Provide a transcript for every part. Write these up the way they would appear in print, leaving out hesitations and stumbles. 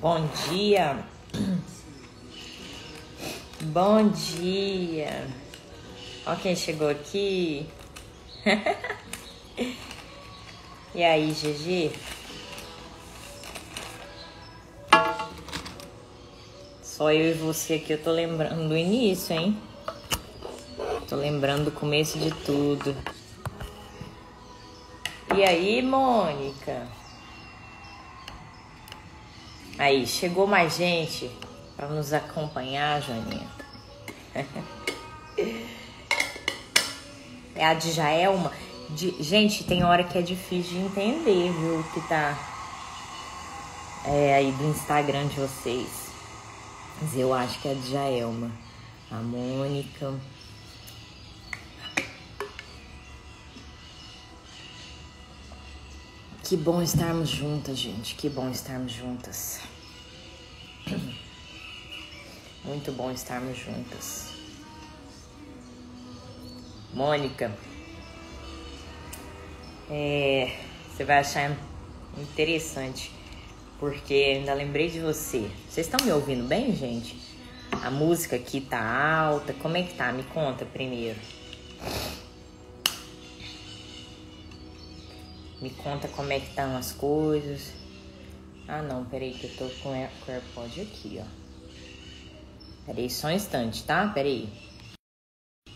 Bom dia. Bom dia. Ó quem chegou aqui. E aí, GG? Só eu e você aqui, eu tô lembrando do início, hein? Tô lembrando do começo de tudo. E aí, Mônica? Aí, chegou mais gente para nos acompanhar, Joaninha. É a Djaelma. Gente, tem hora que é difícil de entender, viu? O que tá aí do Instagram de vocês. Mas eu acho que é a Djaelma. A Mônica. Que bom estarmos juntas, gente. Que bom estarmos juntas. Muito bom estarmos juntas. Mônica, você vai achar interessante, porque ainda lembrei de você. Vocês estão me ouvindo bem, gente? A música aqui tá alta. Como é que tá? Me conta primeiro. Me conta como é que estão as coisas. Ah, não, peraí que eu tô com o AirPod aqui, ó. Peraí, só um instante, tá? Peraí.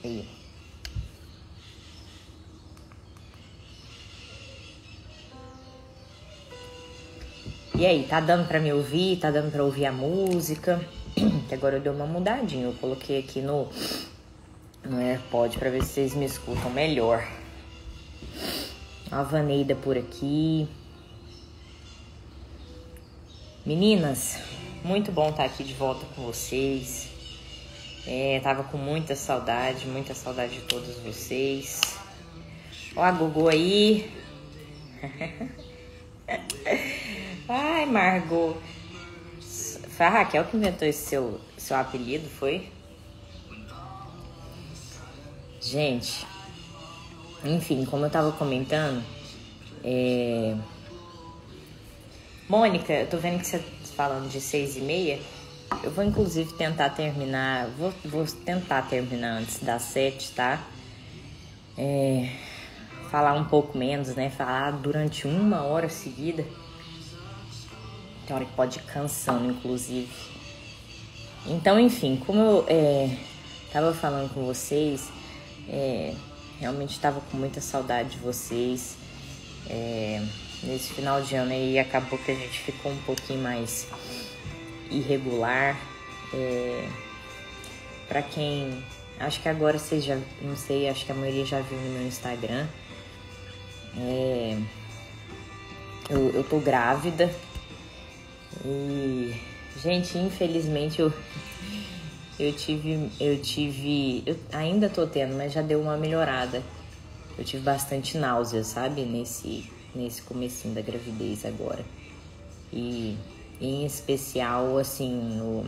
Aí. E aí, tá dando pra me ouvir? Tá dando pra ouvir a música? Que agora eu dei uma mudadinha. Eu coloquei aqui no AirPod pra ver se vocês me escutam melhor. A Vaneida por aqui. Meninas, muito bom estar aqui de volta com vocês. Tava com muita saudade de todos vocês. Ó a Gogô aí. Ai, Margot. Foi a Raquel que inventou esse seu apelido, foi? Gente, enfim, como eu tava comentando, Mônica, eu tô vendo que você tá falando de 6h30. Eu vou inclusive tentar terminar. Vou tentar terminar antes das 7, tá? Falar um pouco menos, né? Falar durante 1 hora seguida. Tem hora que pode ir cansando, inclusive. Então, enfim, como eu tava falando com vocês, realmente tava com muita saudade de vocês. Nesse final de ano aí acabou que a gente ficou um pouquinho mais irregular. Pra quem... Acho que agora vocês já... Não sei, acho que a maioria já viu no meu Instagram. Eu tô grávida. E... Gente, infelizmente eu ainda tô tendo, mas já deu uma melhorada. Eu tive bastante náusea, sabe? Nesse comecinho da gravidez agora. E em especial, assim,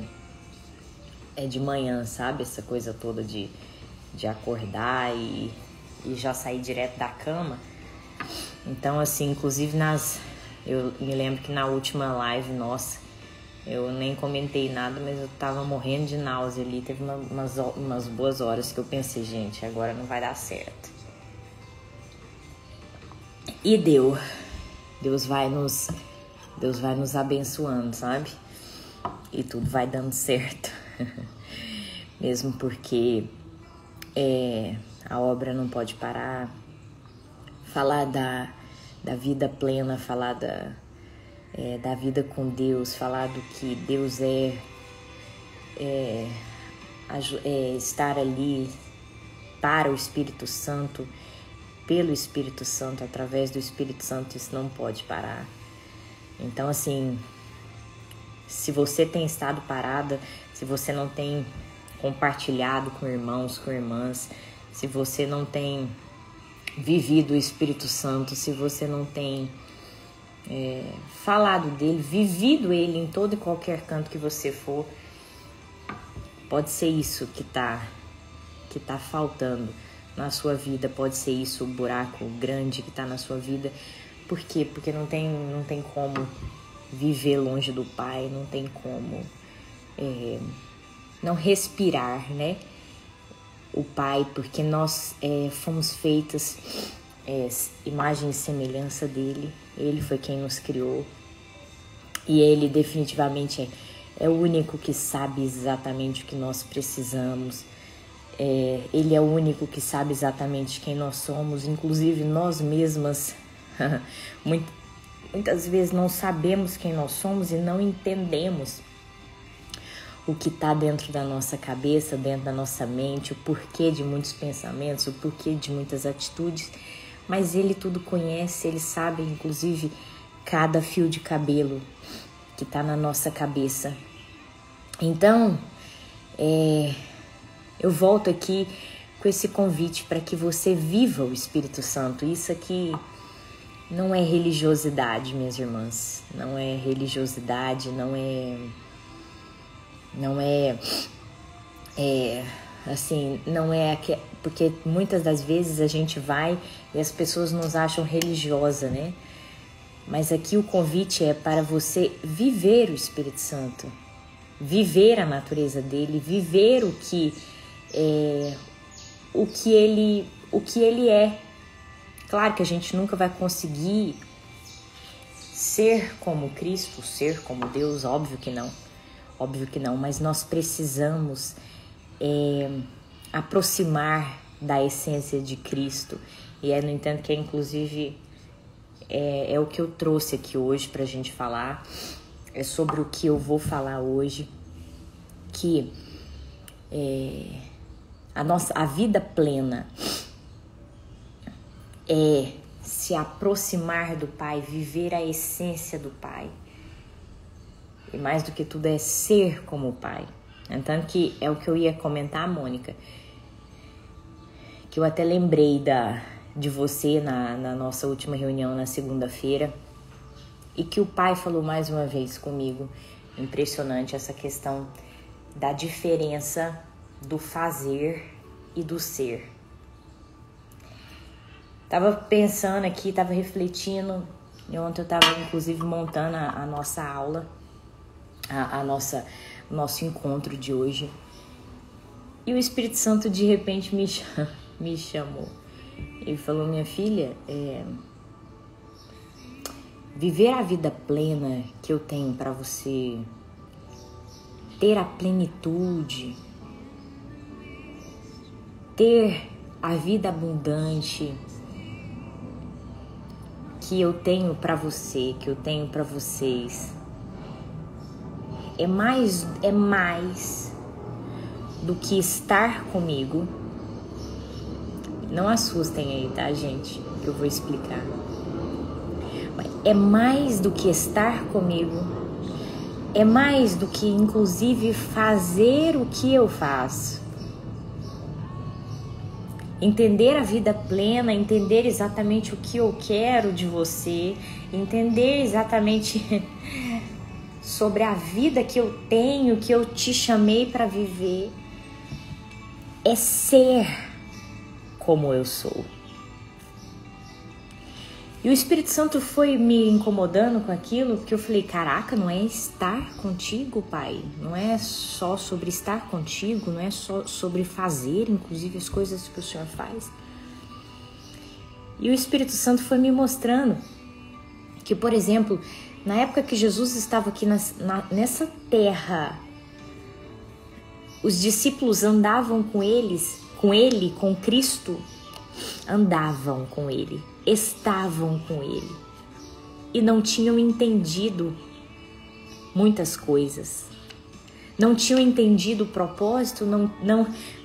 de manhã, sabe? Essa coisa toda de acordar e já sair direto da cama. Então, assim, inclusive eu me lembro que na última live, nossa, eu nem comentei nada, mas eu tava morrendo de náusea ali. Teve umas boas horas que eu pensei, gente, agora não vai dar certo. E Deus vai nos abençoando, sabe? E tudo vai dando certo. Mesmo porque a obra não pode parar. Falar da vida plena, falar da vida com Deus, falar do que Deus estar ali para o Espírito Santo, pelo Espírito Santo, através do Espírito Santo, isso não pode parar. Então, assim, se você tem estado parada, se você não tem compartilhado com irmãos, com irmãs, se você não tem vivido o Espírito Santo, se você não tem falado dele, vivido ele em todo e qualquer canto que você for, pode ser isso que tá faltando na sua vida, pode ser isso o buraco grande que tá na sua vida. Por quê? Porque não tem como viver longe do Pai, não tem como não respirar, né? O Pai, porque nós fomos feitas imagem e semelhança dele. Ele foi quem nos criou e ele definitivamente é o único que sabe exatamente o que nós precisamos. Ele é o único que sabe exatamente quem nós somos, inclusive nós mesmas muitas vezes não sabemos quem nós somos e não entendemos o que está dentro da nossa cabeça, dentro da nossa mente, o porquê de muitos pensamentos, o porquê de muitas atitudes, mas ele tudo conhece, ele sabe inclusive cada fio de cabelo que está na nossa cabeça. Então, eu volto aqui com esse convite para que você viva o Espírito Santo. Isso aqui não é religiosidade, minhas irmãs. Não é religiosidade, não é assim, não é porque muitas das vezes a gente vai e as pessoas nos acham religiosa, né? Mas aqui o convite é para você viver o Espírito Santo, viver a natureza dele, viver o que ele é. Claro que a gente nunca vai conseguir ser como Cristo, ser como Deus, óbvio que não, mas nós precisamos aproximar da essência de Cristo. E no entanto, que inclusive é o que eu trouxe aqui hoje para a gente falar, é sobre o que eu vou falar hoje, que a vida plena é se aproximar do Pai, viver a essência do Pai. E mais do que tudo é ser como o Pai. Então, que é o que eu ia comentar, Mônica, que eu até lembrei de você na nossa última reunião na segunda-feira, e que o Pai falou mais uma vez comigo. Impressionante essa questão da diferença do fazer e do ser. Tava pensando aqui, tava refletindo, e ontem eu tava inclusive montando a nossa aula, o nosso encontro de hoje, e o Espírito Santo de repente me chamou. Ele falou: minha filha, viver a vida plena que eu tenho para você, ter a plenitude, ter a vida abundante que eu tenho para você, que eu tenho para vocês, é mais do que estar comigo. Não assustem aí, tá, gente? Que eu vou explicar. É mais do que estar comigo. É mais do que, inclusive, fazer o que eu faço. Entender a vida plena, entender exatamente o que eu quero de você, entender exatamente sobre a vida que eu tenho, que eu te chamei para viver, é ser como eu sou. E o Espírito Santo foi me incomodando com aquilo, que eu falei: caraca, não é estar contigo, Pai, não é só sobre estar contigo, não é só sobre fazer, inclusive, as coisas que o Senhor faz. E o Espírito Santo foi me mostrando que, por exemplo, na época que Jesus estava aqui nessa terra, os discípulos andavam com Cristo, andavam com Ele, estavam com Ele e não tinham entendido muitas coisas, não tinham entendido o propósito,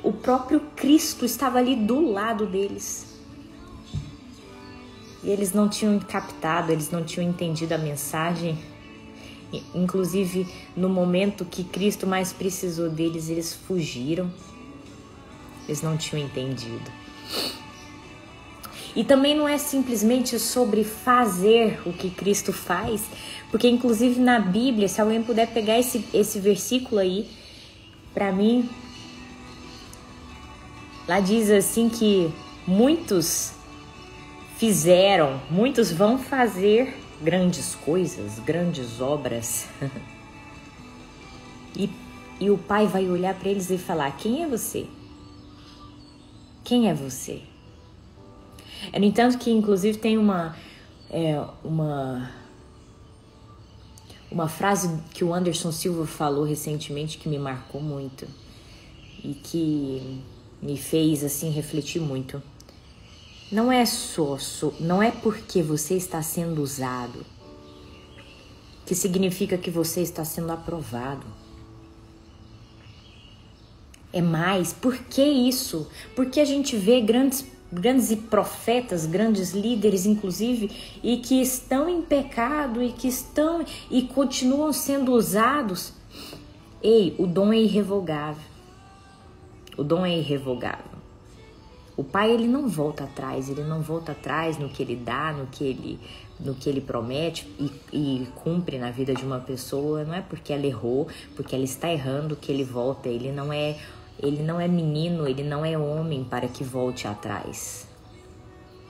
o próprio Cristo estava ali do lado deles e eles não tinham captado, eles não tinham entendido a mensagem. Inclusive, no momento que Cristo mais precisou deles, eles fugiram, eles não tinham entendido. E também não é simplesmente sobre fazer o que Cristo faz, porque inclusive na Bíblia, se alguém puder pegar esse versículo aí, para mim, lá diz assim que muitos vão fazer grandes coisas, grandes obras. E o Pai vai olhar para eles e falar: quem é você? Quem é você? No entanto que, inclusive, tem uma frase que o Anderson Silva falou recentemente que me marcou muito e que me fez assim refletir muito. Não é porque você está sendo usado que significa que você está sendo aprovado. É mais, por que isso? Porque a gente vê grandes profetas, grandes líderes, inclusive, e que estão em pecado e continuam sendo usados. Ei, o dom é irrevogável. O dom é irrevogável. O Pai, ele não volta atrás, no que ele dá, no que ele promete e cumpre na vida de uma pessoa. Não é porque ela errou, porque ela está errando que ele volta. Ele não é menino, ele não é homem para que volte atrás.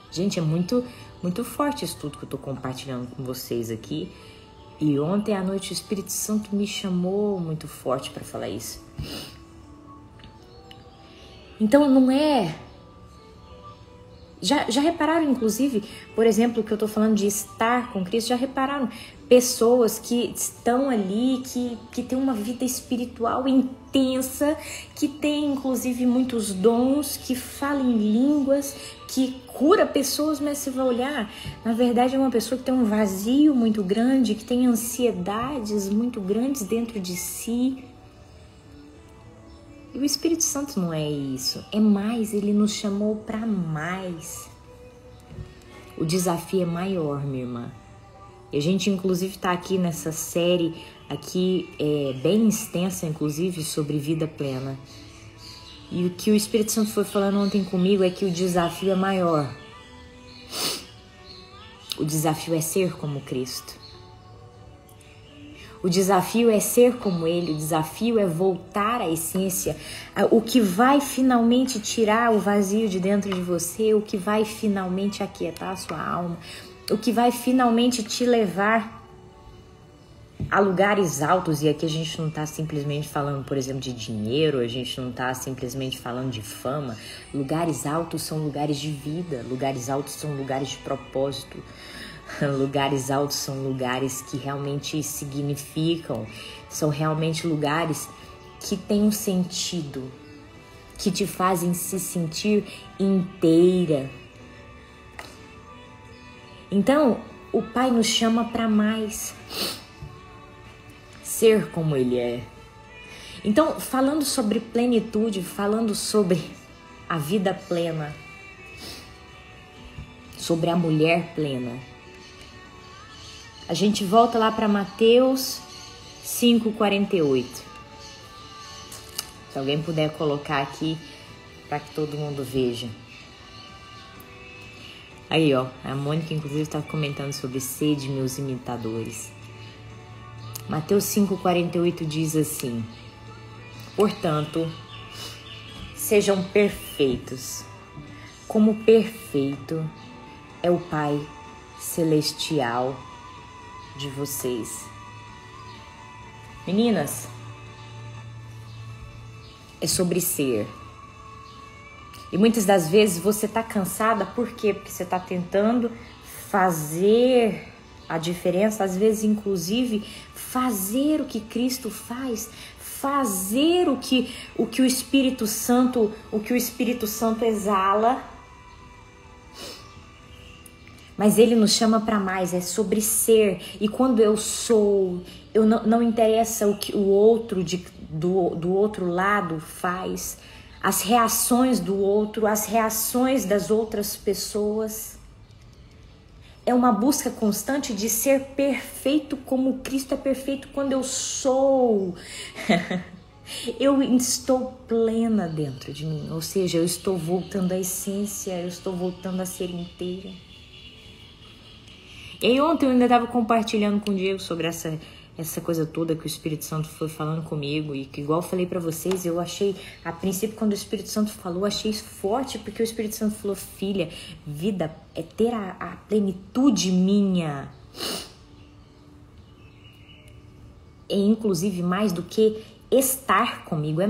Gente, é muito, muito forte isso tudo que eu estou compartilhando com vocês aqui. E ontem à noite o Espírito Santo me chamou muito forte para falar isso. Então não é... Já repararam, inclusive, por exemplo, que eu estou falando de estar com Cristo, já repararam pessoas que estão ali, que têm uma vida espiritual intensa, que tem, inclusive, muitos dons, que falam em línguas, que cura pessoas, mas você vai olhar, na verdade é uma pessoa que tem um vazio muito grande, que tem ansiedades muito grandes dentro de si. E o Espírito Santo não é isso, é mais, ele nos chamou para mais. O desafio é maior, minha irmã. E a gente, inclusive, está aqui nessa série, aqui bem extensa, inclusive, sobre vida plena. E o que o Espírito Santo foi falando ontem comigo é que o desafio é maior. O desafio é ser como Cristo. O desafio é ser como Ele, o desafio é voltar à essência, o que vai finalmente tirar o vazio de dentro de você, o que vai finalmente aquietar a sua alma, o que vai finalmente te levar a lugares altos. E aqui a gente não está simplesmente falando, por exemplo, de dinheiro, a gente não está simplesmente falando de fama. Lugares altos são lugares de vida, lugares altos são lugares de propósito. Lugares altos são lugares que realmente significam, são realmente lugares que têm um sentido, que te fazem se sentir inteira. Então, o Pai nos chama para mais, ser como Ele é. Então, falando sobre plenitude, falando sobre a vida plena, sobre a mulher plena, a gente volta lá para Mateus 5,48. Se alguém puder colocar aqui para que todo mundo veja. Aí, ó, a Mônica inclusive está comentando sobre sede, meus imitadores. Mateus 5,48 diz assim: portanto, sejam perfeitos, como perfeito é o Pai Celestial de vocês. Meninas, é sobre ser. E muitas das vezes você tá cansada, por quê? Porque você tá tentando fazer a diferença, às vezes inclusive fazer o que Cristo faz, fazer o que o Espírito Santo exala. Mas Ele nos chama para mais, é sobre ser. E quando eu sou, eu não interessa o que o outro do outro lado faz, as reações do outro, as reações das outras pessoas. É uma busca constante de ser perfeito como Cristo é perfeito. Quando eu sou, eu estou plena dentro de mim. Ou seja, eu estou voltando à essência, eu estou voltando a ser inteira. E aí ontem eu ainda estava compartilhando com o Diego sobre essa coisa toda que o Espírito Santo foi falando comigo. E que, igual eu falei para vocês, eu achei, a princípio quando o Espírito Santo falou, eu achei isso forte, porque o Espírito Santo falou: filha, vida é ter a plenitude minha É inclusive mais do que estar comigo,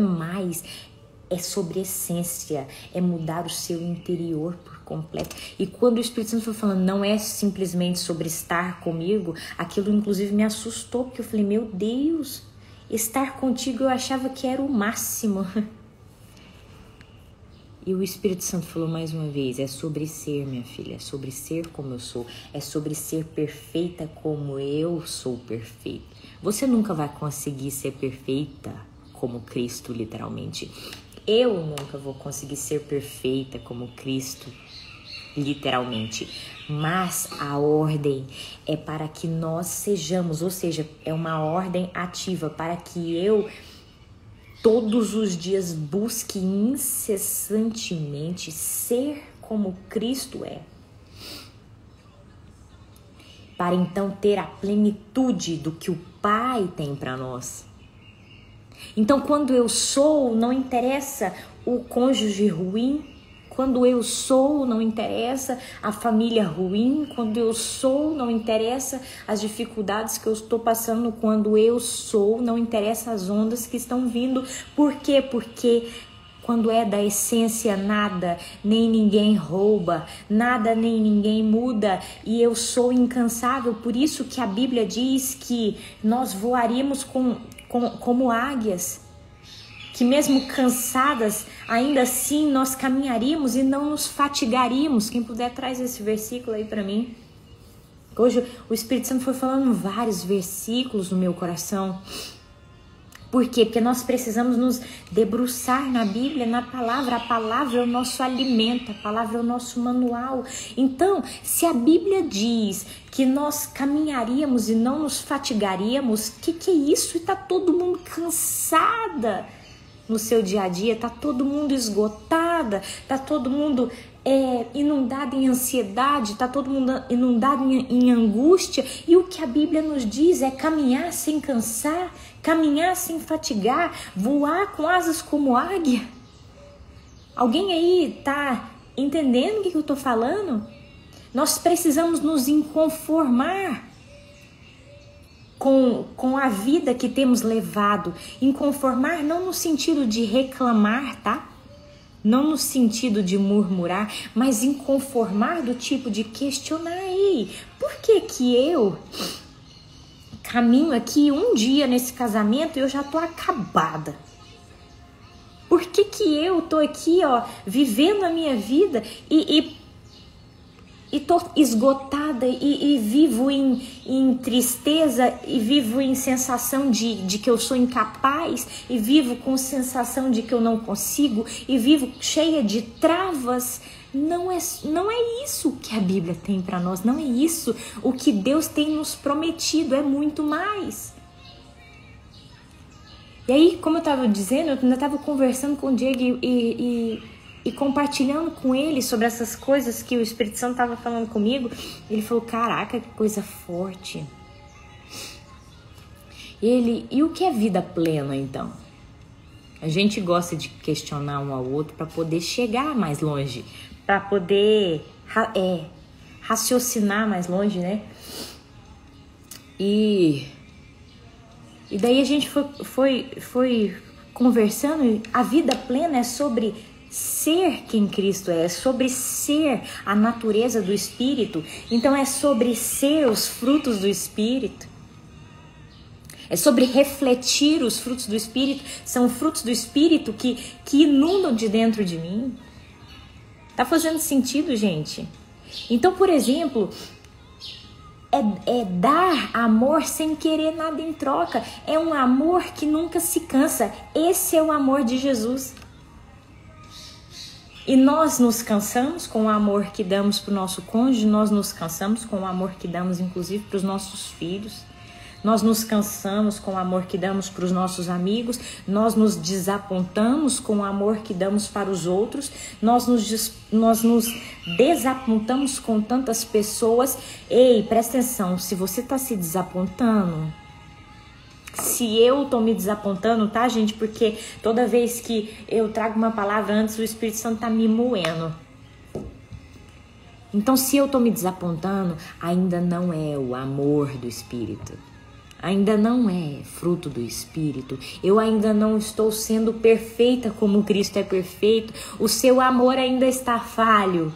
é sobre essência, é mudar o seu interior por completo. E quando o Espírito Santo foi falando, não é simplesmente sobre estar comigo, aquilo inclusive me assustou, porque eu falei, meu Deus, estar contigo eu achava que era o máximo. E o Espírito Santo falou mais uma vez, é sobre ser, minha filha, é sobre ser como eu sou, é sobre ser perfeita como eu sou perfeita. Você nunca vai conseguir ser perfeita como Cristo, literalmente. Eu nunca vou conseguir ser perfeita como Cristo, literalmente. Mas a ordem é para que nós sejamos, ou seja, é uma ordem ativa para que eu todos os dias busque incessantemente ser como Cristo é. Para então ter a plenitude do que o Pai tem para nós. Então, quando eu sou, não interessa o cônjuge ruim. Quando eu sou, não interessa a família ruim. Quando eu sou, não interessa as dificuldades que eu estou passando. Quando eu sou, não interessa as ondas que estão vindo. Por quê? Porque quando é da essência, nada nem ninguém rouba, nada nem ninguém muda, e eu sou incansável. Por isso que a Bíblia diz que nós voaríamos como águias, que mesmo cansadas, ainda assim nós caminharíamos e não nos fatigaríamos. Quem puder, traz esse versículo aí para mim. Hoje o Espírito Santo foi falando vários versículos no meu coração. Por quê? Porque nós precisamos nos debruçar na Bíblia, na palavra. A palavra é o nosso alimento, a palavra é o nosso manual. Então, se a Bíblia diz que nós caminharíamos e não nos fatigaríamos, o que é isso? E tá todo mundo cansada no seu dia a dia, tá todo mundo esgotada, tá todo mundo inundado em ansiedade, tá todo mundo inundado em angústia. E o que a Bíblia nos diz é caminhar sem cansar, caminhar sem fatigar, voar com asas como águia. Alguém aí tá entendendo o que eu tô falando? Nós precisamos nos inconformar com a vida que temos levado. Inconformar não no sentido de reclamar, tá? Não no sentido de murmurar, mas inconformar do tipo de questionar aí. Por que eu caminho aqui um dia nesse casamento e eu já tô acabada? Por que eu tô aqui, vivendo a minha vida e tô esgotada e vivo em tristeza, e vivo em sensação de que eu sou incapaz, e vivo com sensação de que eu não consigo, e vivo cheia de travas? Não é isso que a Bíblia tem para nós, não é isso o que Deus tem nos prometido, é muito mais. E aí, como eu estava dizendo, eu ainda estava conversando com o Diego e compartilhando com ele sobre essas coisas que o Espírito Santo estava falando comigo. Ele falou, caraca, que coisa forte. E o que é vida plena, então? A gente gosta de questionar um ao outro para poder chegar mais longe, para poder raciocinar mais longe, né? E daí a gente foi conversando. A vida plena é sobre ser quem Cristo é sobre ser a natureza do Espírito. Então é sobre ser os frutos do Espírito. É sobre refletir os frutos do Espírito. São frutos do Espírito que inundam de dentro de mim. Tá fazendo sentido, gente? Então, por exemplo, é dar amor sem querer nada em troca. É um amor que nunca se cansa. Esse é o amor de Jesus. E nós nos cansamos com o amor que damos para o nosso cônjuge, nós nos cansamos com o amor que damos inclusive para os nossos filhos, nós nos cansamos com o amor que damos para os nossos amigos, nós nos desapontamos com o amor que damos para os outros, nós nos desapontamos com tantas pessoas. Ei, presta atenção, se você está se desapontando, se eu tô me desapontando, tá, gente? Porque toda vez que eu trago uma palavra antes, o Espírito Santo tá me moendo. Então, se eu tô me desapontando, ainda não é o amor do Espírito. Ainda não é fruto do Espírito. Eu ainda não estou sendo perfeita como Cristo é perfeito. O seu amor ainda está falho.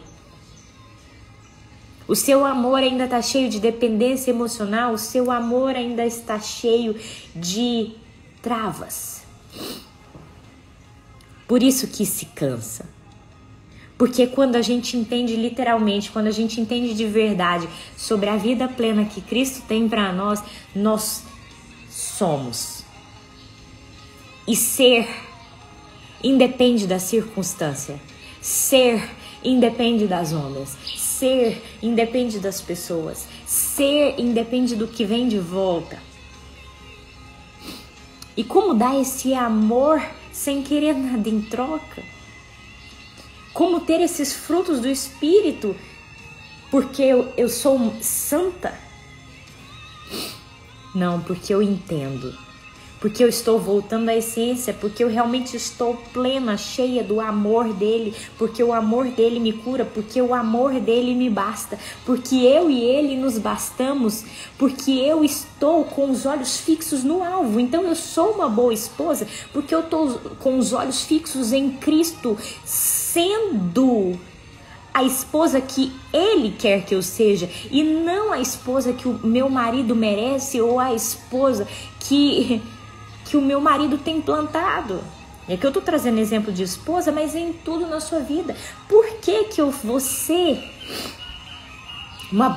O seu amor ainda está cheio de dependência emocional. O seu amor ainda está cheio de travas. Por isso que se cansa. Porque quando a gente entende literalmente, quando a gente entende de verdade sobre a vida plena que Cristo tem para nós, nós somos. E ser independe da circunstância. Ser independe das ondas. Ser independe das pessoas. Ser independe do que vem de volta. E como dar esse amor sem querer nada em troca? Como ter esses frutos do Espírito? Porque eu sou santa? Não, porque eu entendo. Porque eu estou voltando à essência. Porque eu realmente estou plena, cheia do amor dele. Porque o amor dele me cura. Porque o amor dele me basta. Porque eu e ele nos bastamos. Porque eu estou com os olhos fixos no alvo. Então eu sou uma boa esposa. Porque eu estou com os olhos fixos em Cristo. Sendo a esposa que ele quer que eu seja. E não a esposa que o meu marido merece. Ou a esposa que o meu marido tem plantado. É que eu tô trazendo exemplo de esposa, mas em tudo na sua vida. Por que que eu vou ser como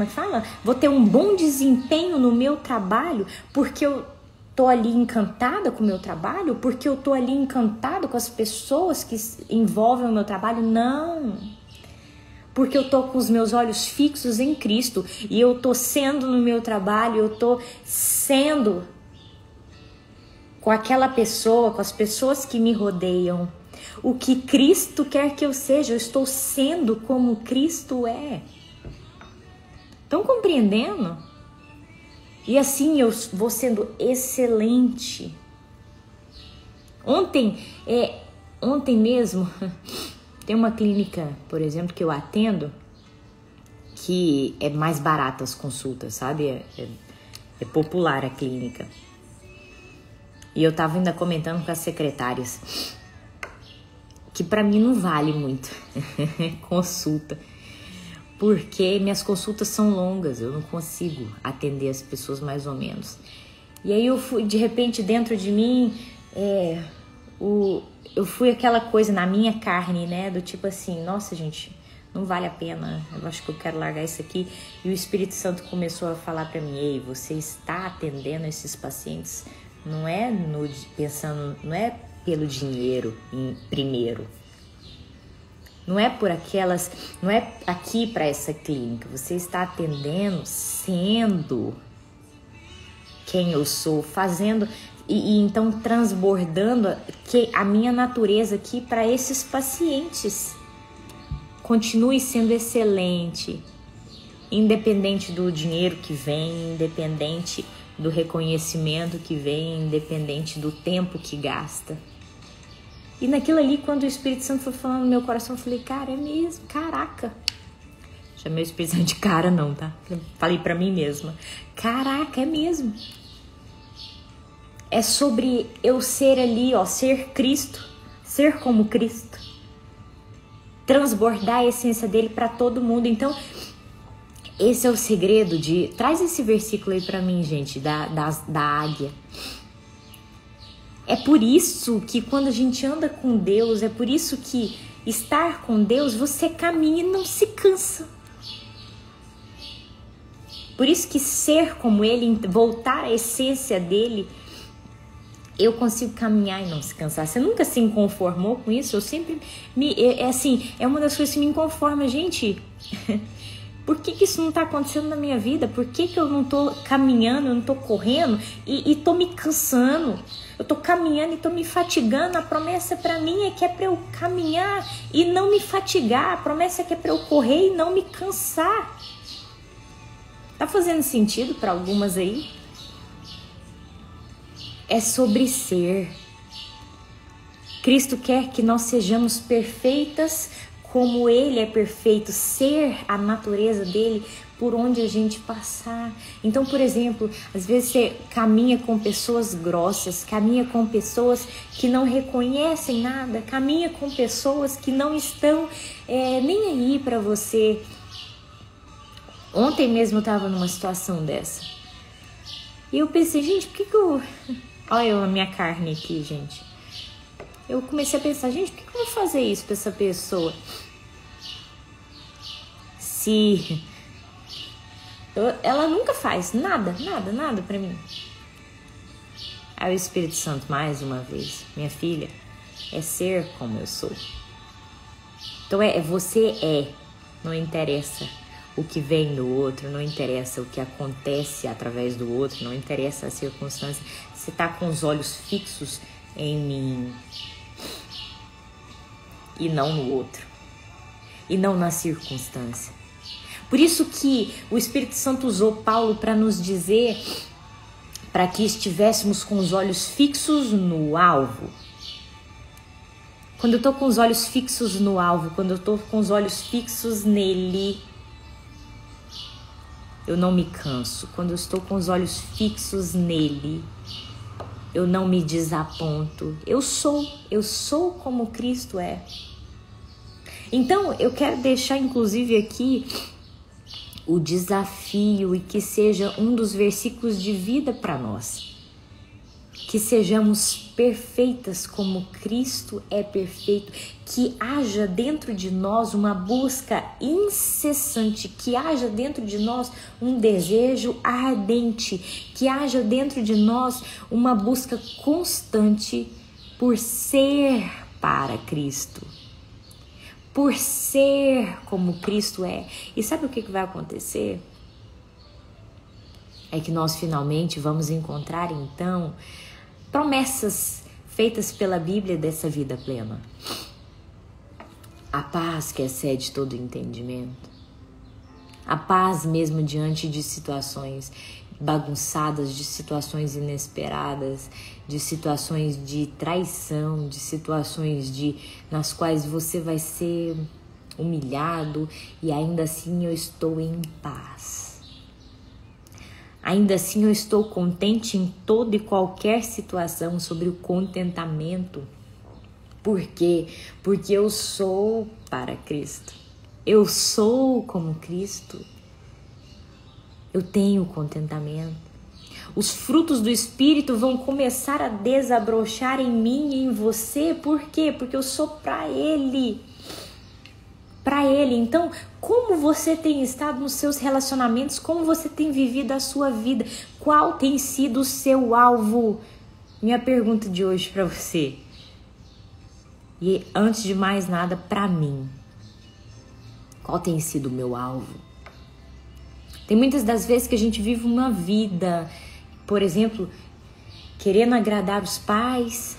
é que fala? Vou ter um bom desempenho no meu trabalho porque eu tô ali encantada com o meu trabalho? Porque eu tô ali encantada com as pessoas que envolvem o meu trabalho? Não. Porque eu tô com os meus olhos fixos em Cristo e eu tô sendo no meu trabalho, eu tô sendo com aquela pessoa, com as pessoas que me rodeiam. O que Cristo quer que eu seja, eu estou sendo como Cristo é. Estão compreendendo? E assim eu vou sendo excelente. Ontem mesmo... Tem uma clínica, por exemplo, que eu atendo, que é mais barata as consultas, sabe? É popular a clínica. E eu tava ainda comentando com as secretárias que pra mim não vale muito consulta. Porque minhas consultas são longas, eu não consigo atender as pessoas mais ou menos. E aí eu fui, de repente, dentro de mim... eu fui aquela coisa na minha carne, né? Do tipo assim, nossa, gente, não vale a pena. Eu acho que eu quero largar isso aqui. E o Espírito Santo começou a falar pra mim: ei, você está atendendo esses pacientes, não é pensando, não é pelo dinheiro primeiro. Não é por aquelas, não é aqui para essa clínica. Você está atendendo sendo quem eu sou, fazendo... E então transbordando a minha natureza aqui para esses pacientes. Continue sendo excelente, independente do dinheiro que vem, independente do reconhecimento que vem, independente do tempo que gasta. E naquilo ali, quando o Espírito Santo foi falando no meu coração, eu falei, cara, é mesmo, caraca. Chamei o Espírito Santo de cara não, tá? Falei pra mim mesma, caraca, é mesmo. É sobre eu ser ali, ó, ser Cristo, ser como Cristo. Transbordar a essência dele para todo mundo. Então, esse é o segredo de... Traz esse versículo aí para mim, gente, da águia. É por isso que quando a gente anda com Deus, é por isso que estar com Deus, você caminha e não se cansa. Por isso que ser como ele, voltar à essência dele... Eu consigo caminhar e não se cansar. Você nunca se conformou com isso? Eu sempre é uma das coisas que me inconforma, gente. Por que isso não tá acontecendo na minha vida? Por que eu não tô caminhando, eu não tô correndo e tô me cansando? Eu tô caminhando e tô me fatigando. A promessa pra mim é que é pra eu caminhar e não me fatigar. A promessa é que é pra eu correr e não me cansar. Tá fazendo sentido pra algumas aí? É sobre ser. Cristo quer que nós sejamos perfeitas como Ele é perfeito, ser a natureza dele por onde a gente passar. Então, por exemplo, às vezes você caminha com pessoas grossas, caminha com pessoas que não reconhecem nada, caminha com pessoas que não estão nem aí para você. Ontem mesmo eu estava numa situação dessa. E eu pensei, gente, por que eu... Olha a minha carne aqui, gente. Eu comecei a pensar, gente, por que eu vou fazer isso pra essa pessoa? Se... ela nunca faz nada pra mim. Aí o Espírito Santo, mais uma vez, minha filha, é ser como eu sou. Então você não interessa o que vem do outro, não interessa o que acontece através do outro, não interessa a circunstância. Você tá com os olhos fixos em mim e não no outro, e não na circunstância. Por isso que o Espírito Santo usou Paulo para nos dizer para que estivéssemos com os olhos fixos no alvo. Quando eu estou com os olhos fixos no alvo, quando eu estou com os olhos fixos nele, eu não me canso. Quando eu estou com os olhos fixos nele, eu não me desaponto. Eu sou como Cristo é. Então, eu quero deixar inclusive aqui o desafio e que seja um dos versículos de vida para nós. Que sejamos perfeitas como Cristo é perfeito, que haja dentro de nós uma busca incessante, que haja dentro de nós um desejo ardente, que haja dentro de nós uma busca constante por ser para Cristo, por ser como Cristo é. E sabe o que vai acontecer? É que nós finalmente vamos encontrar então promessas feitas pela Bíblia dessa vida plena. A paz que excede todo entendimento. A paz mesmo diante de situações bagunçadas, de situações inesperadas, de situações de traição, de situações nas quais você vai ser humilhado e ainda assim eu estou em paz. Ainda assim eu estou contente em toda e qualquer situação, sobre o contentamento. Por quê? Porque eu sou para Cristo. Eu sou como Cristo. Eu tenho contentamento. Os frutos do Espírito vão começar a desabrochar em mim e em você. Por quê? Porque eu sou para Ele. Para Ele. Então, como você tem estado nos seus relacionamentos? Como você tem vivido a sua vida? Qual tem sido o seu alvo? Minha pergunta de hoje para você. E antes de mais nada, para mim. Qual tem sido o meu alvo? Tem muitas das vezes que a gente vive uma vida, por exemplo, querendo agradar os pais,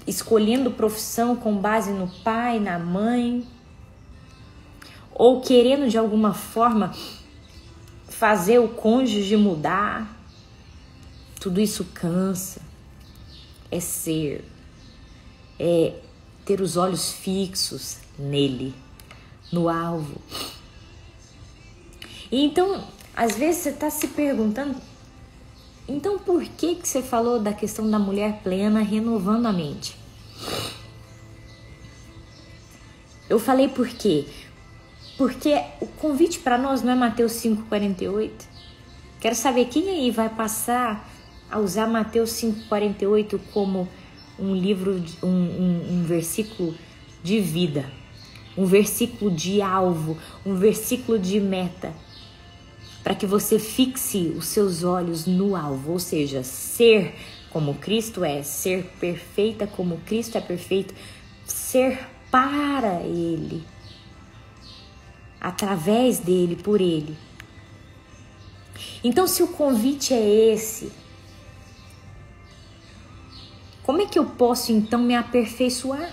escolhendo profissão com base no pai, na mãe, ou querendo de alguma forma fazer o cônjuge mudar. Tudo isso cansa. É ser, é ter os olhos fixos nele, no alvo. E então, às vezes você está se perguntando, então por que você falou da questão da mulher plena renovando a mente? Eu falei por quê? Porque o convite para nós não é Mateus 5,48. Quero saber quem aí vai passar a usar Mateus 5,48 como um livro, um versículo de vida, um versículo de alvo, um versículo de meta, para que você fixe os seus olhos no alvo, ou seja, ser como Cristo é, ser perfeita como Cristo é perfeito, ser para Ele, através dele, por Ele. Então, se o convite é esse, como é que eu posso então me aperfeiçoar?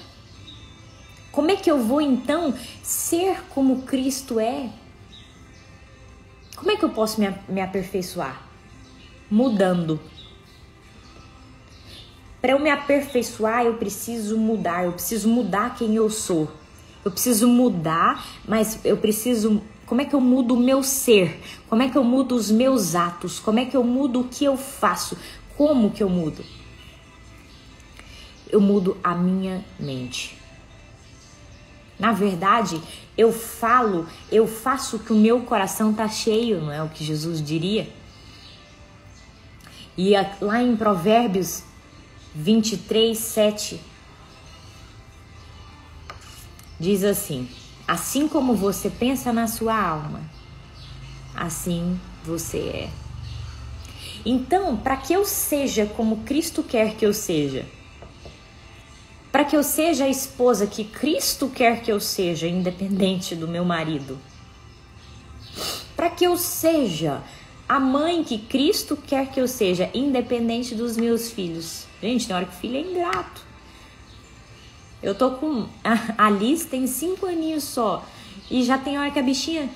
Como é que eu vou então ser como Cristo é? Como é que eu posso me aperfeiçoar? Mudando. Para eu me aperfeiçoar, eu preciso mudar quem eu sou. Eu preciso mudar, mas eu preciso... Como é que eu mudo o meu ser? Como é que eu mudo os meus atos? Como é que eu mudo o que eu faço? Como que eu mudo? Eu mudo a minha mente. Na verdade, eu faço o que o meu coração tá cheio, não é o que Jesus diria? E lá em Provérbios 23, 7, diz assim: assim como você pensa na sua alma, assim você é. Então, para que eu seja como Cristo quer que eu seja, para que eu seja a esposa que Cristo quer que eu seja, independente do meu marido, para que eu seja a mãe que Cristo quer que eu seja, independente dos meus filhos. Gente, tem hora que o filho é ingrato. Eu tô com... A Alice tem 5 aninhos só. E já tem hora que a bichinha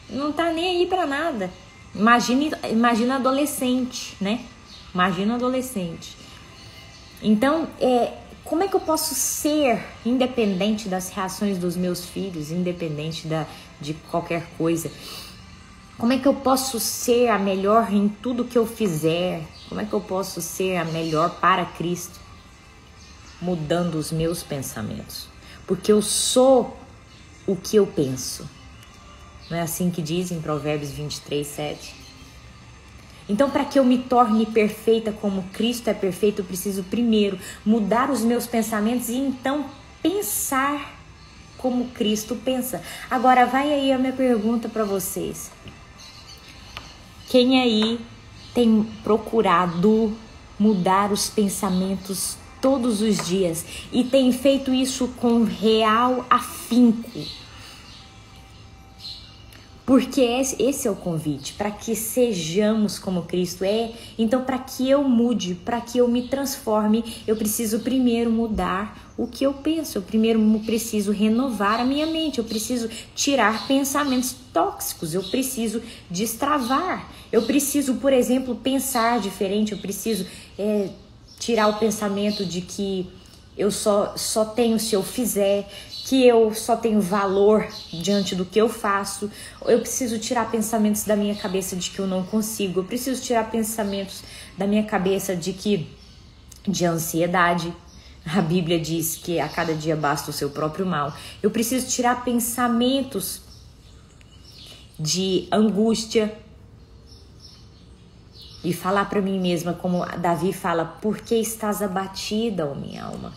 não tá nem aí pra nada. Imagina adolescente, né? Imagina adolescente. Então, como é que eu posso ser independente das reações dos meus filhos, independente de qualquer coisa? Como é que eu posso ser a melhor em tudo que eu fizer? Como é que eu posso ser a melhor para Cristo? Mudando os meus pensamentos. Porque eu sou o que eu penso. Não é assim que diz em Provérbios 23, 7? Então, para que eu me torne perfeita como Cristo é perfeito, eu preciso primeiro mudar os meus pensamentos e então pensar como Cristo pensa. Agora, vai aí a minha pergunta para vocês. Quem aí tem procurado mudar os pensamentos todos os dias e tem feito isso com real afinco? Porque esse é o convite, para que sejamos como Cristo é. Então, para que eu mude, para que eu me transforme, eu preciso primeiro mudar o que eu penso. Eu primeiro preciso renovar a minha mente. Eu preciso tirar pensamentos tóxicos. Eu preciso destravar. Eu preciso, por exemplo, pensar diferente. Eu preciso tirar o pensamento de que eu só tenho se eu fizer, que eu só tenho valor diante do que eu faço. Eu preciso tirar pensamentos da minha cabeça de que eu não consigo. Eu preciso tirar pensamentos da minha cabeça de ansiedade. A Bíblia diz que a cada dia basta o seu próprio mal. Eu preciso tirar pensamentos de angústia e falar para mim mesma, como Davi fala: por que estás abatida, ó minha alma?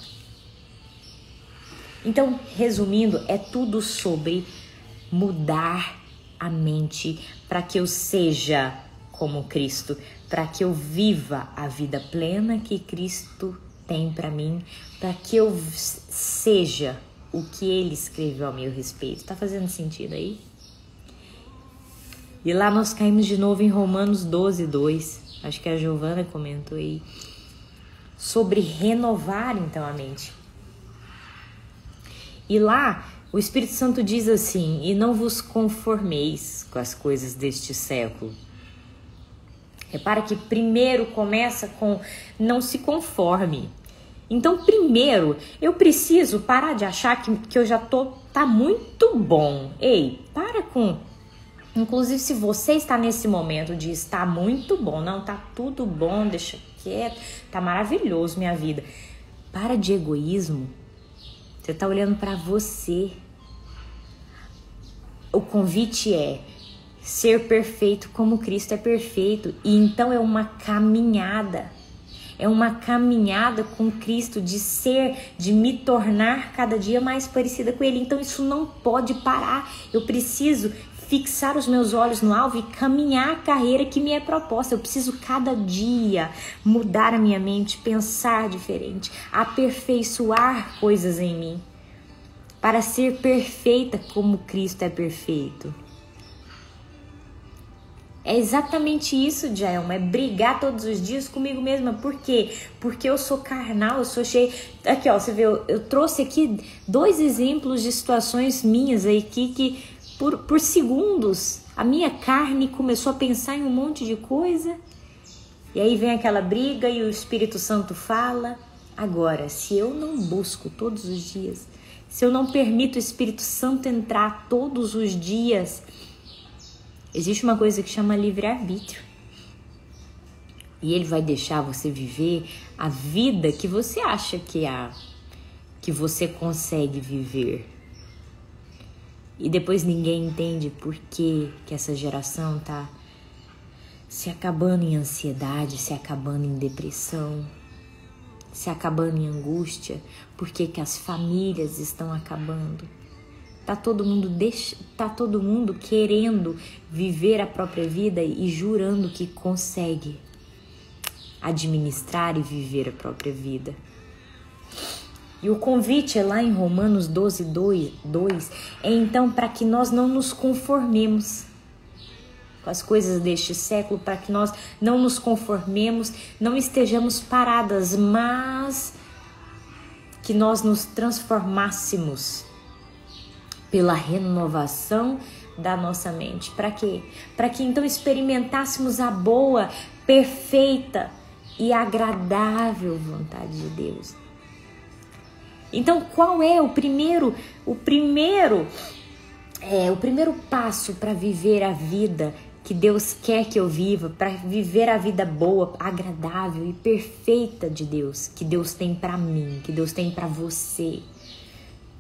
Então, resumindo, é tudo sobre mudar a mente para que eu seja como Cristo, para que eu viva a vida plena que Cristo tem para mim, para que eu seja o que Ele escreveu a meu respeito. Tá fazendo sentido aí? E lá nós caímos de novo em Romanos 12, 2. Acho que a Giovana comentou aí. Sobre renovar, então, a mente. E lá, o Espírito Santo diz assim: e não vos conformeis com as coisas deste século. Repara que primeiro começa com não se conforme. Então, primeiro, eu preciso parar de achar que eu já tá muito bom. Ei, para com... Inclusive, se você está nesse momento de estar muito bom, não, tá tudo bom, deixa quieto, tá maravilhoso minha vida. Para de egoísmo. Você tá olhando para você. O convite é ser perfeito como Cristo é perfeito. E então é uma caminhada. É uma caminhada com Cristo de me tornar cada dia mais parecida com Ele. Então isso não pode parar. Eu preciso fixar os meus olhos no alvo e caminhar a carreira que me é proposta. Eu preciso cada dia mudar a minha mente, pensar diferente, aperfeiçoar coisas em mim, para ser perfeita como Cristo é perfeito. É exatamente isso, Jaelma, é brigar todos os dias comigo mesma. Por quê? Porque eu sou carnal, eu sou cheia... Aqui, ó, você vê, eu trouxe aqui 2 exemplos de situações minhas aí que por segundos a minha carne começou a pensar em um monte de coisa. E aí vem aquela briga e o Espírito Santo fala Agora, se eu não busco todos os dias, se eu não permito o Espírito Santo entrar todos os dias, existe uma coisa que chama livre-arbítrio. E ele vai deixar você viver a vida que você acha que você consegue viver. E depois ninguém entende por que essa geração tá se acabando em ansiedade, se acabando em depressão, se acabando em angústia. Por que as famílias estão acabando? Tá todo mundo querendo viver a própria vida e jurando que consegue administrar e viver a própria vida. E o convite é lá em Romanos 12:2, é então para que nós não nos conformemos com as coisas deste século, para que nós não nos conformemos, não estejamos paradas, mas que nós nos transformássemos pela renovação da nossa mente. Para quê? Para que então experimentássemos a boa, perfeita e agradável vontade de Deus. Então, qual é o primeiro passo para viver a vida que Deus quer que eu viva, para viver a vida boa, agradável e perfeita de Deus, que Deus tem para mim, que Deus tem para você,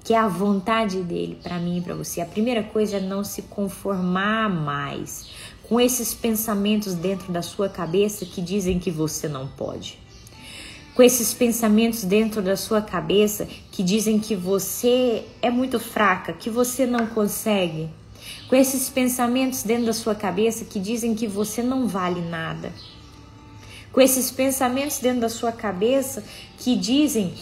que é a vontade dele para mim e para você? A primeira coisa é não se conformar mais com esses pensamentos dentro da sua cabeça que dizem que você não pode. Com esses pensamentos dentro da sua cabeça que dizem que você é muito fraca, que você não consegue. Com esses pensamentos dentro da sua cabeça que dizem que você não vale nada. Com esses pensamentos dentro da sua cabeça que dizem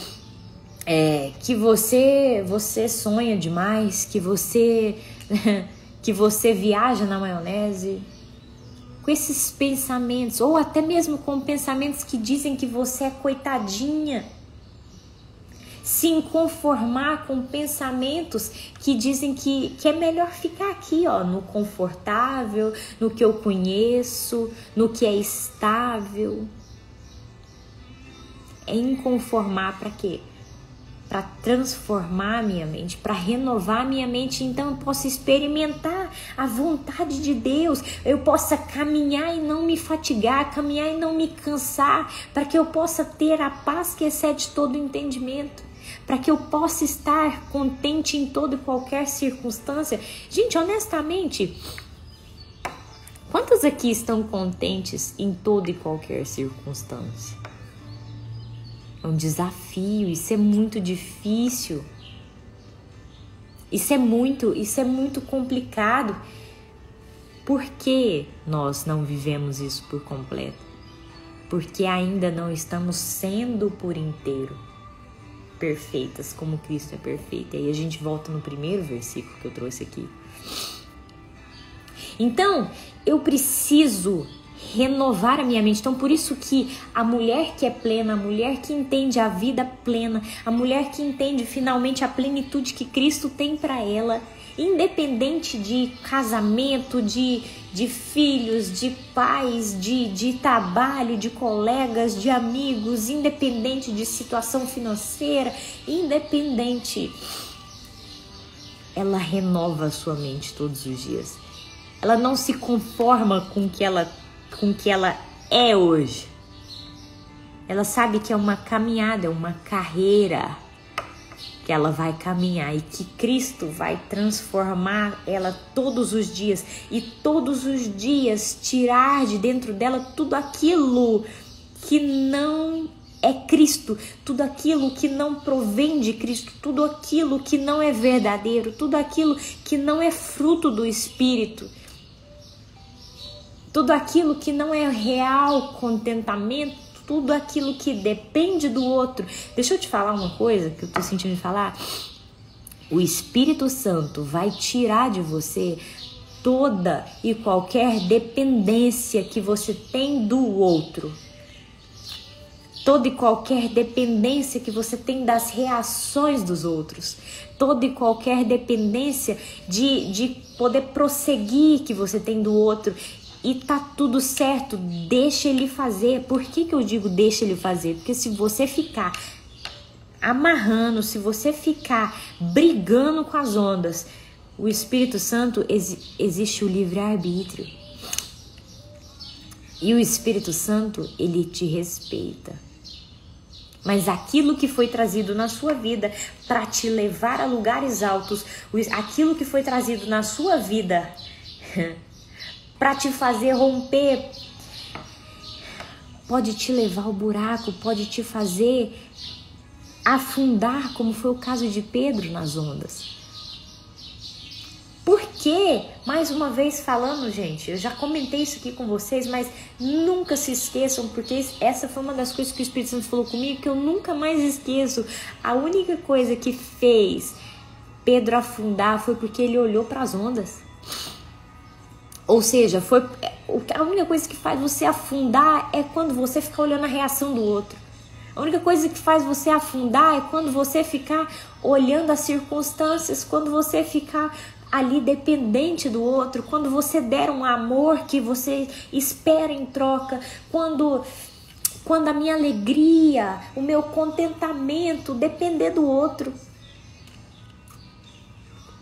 que você sonha demais, que você viaja na maionese. Com esses pensamentos, ou até mesmo com pensamentos que dizem que você é coitadinha. Se conformar com pensamentos que dizem que é melhor ficar aqui, ó, no confortável, no que eu conheço, no que é estável. É inconformar para quê? Para transformar a minha mente, para renovar a minha mente. Então eu posso experimentar a vontade de Deus, eu possa caminhar e não me fatigar, caminhar e não me cansar, para que eu possa ter a paz que excede todo entendimento, para que eu possa estar contente em toda e qualquer circunstância. Gente, honestamente, quantos aqui estão contentes em toda e qualquer circunstância? É um desafio, isso é muito difícil. Isso é muito complicado. Por que nós não vivemos isso por completo? Porque ainda não estamos sendo por inteiro perfeitas como Cristo é perfeito. E aí a gente volta no primeiro versículo que eu trouxe aqui. Então, eu preciso renovar a minha mente. Então, por isso que a mulher que é plena, a mulher que entende a vida plena, a mulher que entende finalmente a plenitude que Cristo tem para ela, independente de casamento, de filhos, de pais, de trabalho, de colegas, de amigos, independente de situação financeira, independente, ela renova a sua mente todos os dias. Ela não se conforma com o que ela é hoje. Ela sabe que é uma caminhada, é uma carreira que ela vai caminhar e que Cristo vai transformar ela todos os dias e todos os dias tirar de dentro dela tudo aquilo que não é Cristo, tudo aquilo que não provém de Cristo, tudo aquilo que não é verdadeiro, tudo aquilo que não é fruto do Espírito. Tudo aquilo que não é real contentamento, tudo aquilo que depende do outro. Deixa eu te falar uma coisa que eu tô sentindo de falar. O Espírito Santo vai tirar de você toda e qualquer dependência que você tem do outro. Toda e qualquer dependência que você tem das reações dos outros. Toda e qualquer dependência de poder prosseguir que você tem do outro. E tá tudo certo, deixa ele fazer. Por que eu digo deixa ele fazer? Porque se você ficar amarrando, se você ficar brigando com as ondas, o Espírito Santo, existe o livre-arbítrio. E o Espírito Santo, ele te respeita. Mas aquilo que foi trazido na sua vida para te levar a lugares altos, aquilo que foi trazido na sua vida para te fazer romper, pode te levar ao buraco, pode te fazer afundar, como foi o caso de Pedro nas ondas. Porque, mais uma vez falando, gente, eu já comentei isso aqui com vocês, mas nunca se esqueçam, porque essa foi uma das coisas que o Espírito Santo falou comigo, que eu nunca mais esqueço. A única coisa que fez Pedro afundar foi porque ele olhou para as ondas. Ou seja, a única coisa que faz você afundar é quando você fica olhando a reação do outro. A única coisa que faz você afundar é quando você ficar olhando as circunstâncias, quando você ficar ali dependente do outro, quando você der um amor que você espera em troca, quando a minha alegria, o meu contentamento depender do outro.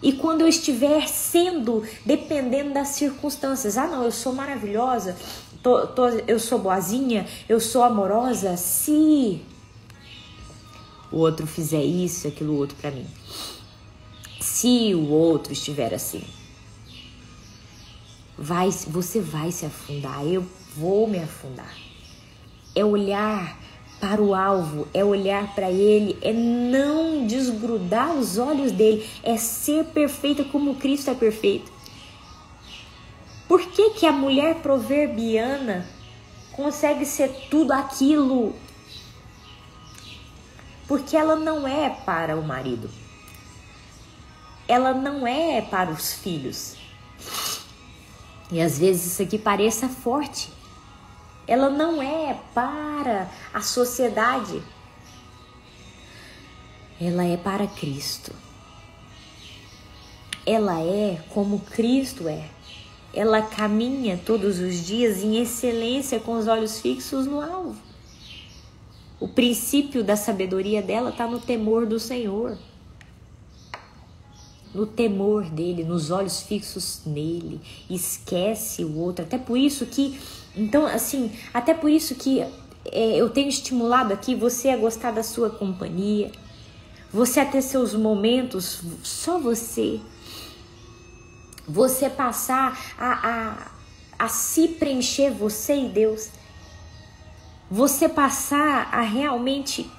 E quando eu estiver dependendo das circunstâncias. Ah, não, eu sou maravilhosa, eu sou boazinha, eu sou amorosa, se o outro fizer isso, aquilo outro pra mim. Se o outro estiver assim, você vai se afundar, eu vou me afundar. É olhar para o alvo, é olhar para ele, é não desgrudar os olhos dele, é ser perfeita como Cristo é perfeito. Por que a mulher proverbiana consegue ser tudo aquilo? Porque ela não é para o marido. Ela não é para os filhos. E às vezes isso aqui pareça forte. Ela não é para a sociedade. Ela é para Cristo. Ela é como Cristo é. Ela caminha todos os dias em excelência com os olhos fixos no alvo. O princípio da sabedoria dela está no temor do Senhor. No temor dele, nos olhos fixos nele, esquece o outro. Até por isso que, eu tenho estimulado aqui você a gostar da sua companhia, você a ter seus momentos, só você passar a se preencher, você e Deus, você passar a realmente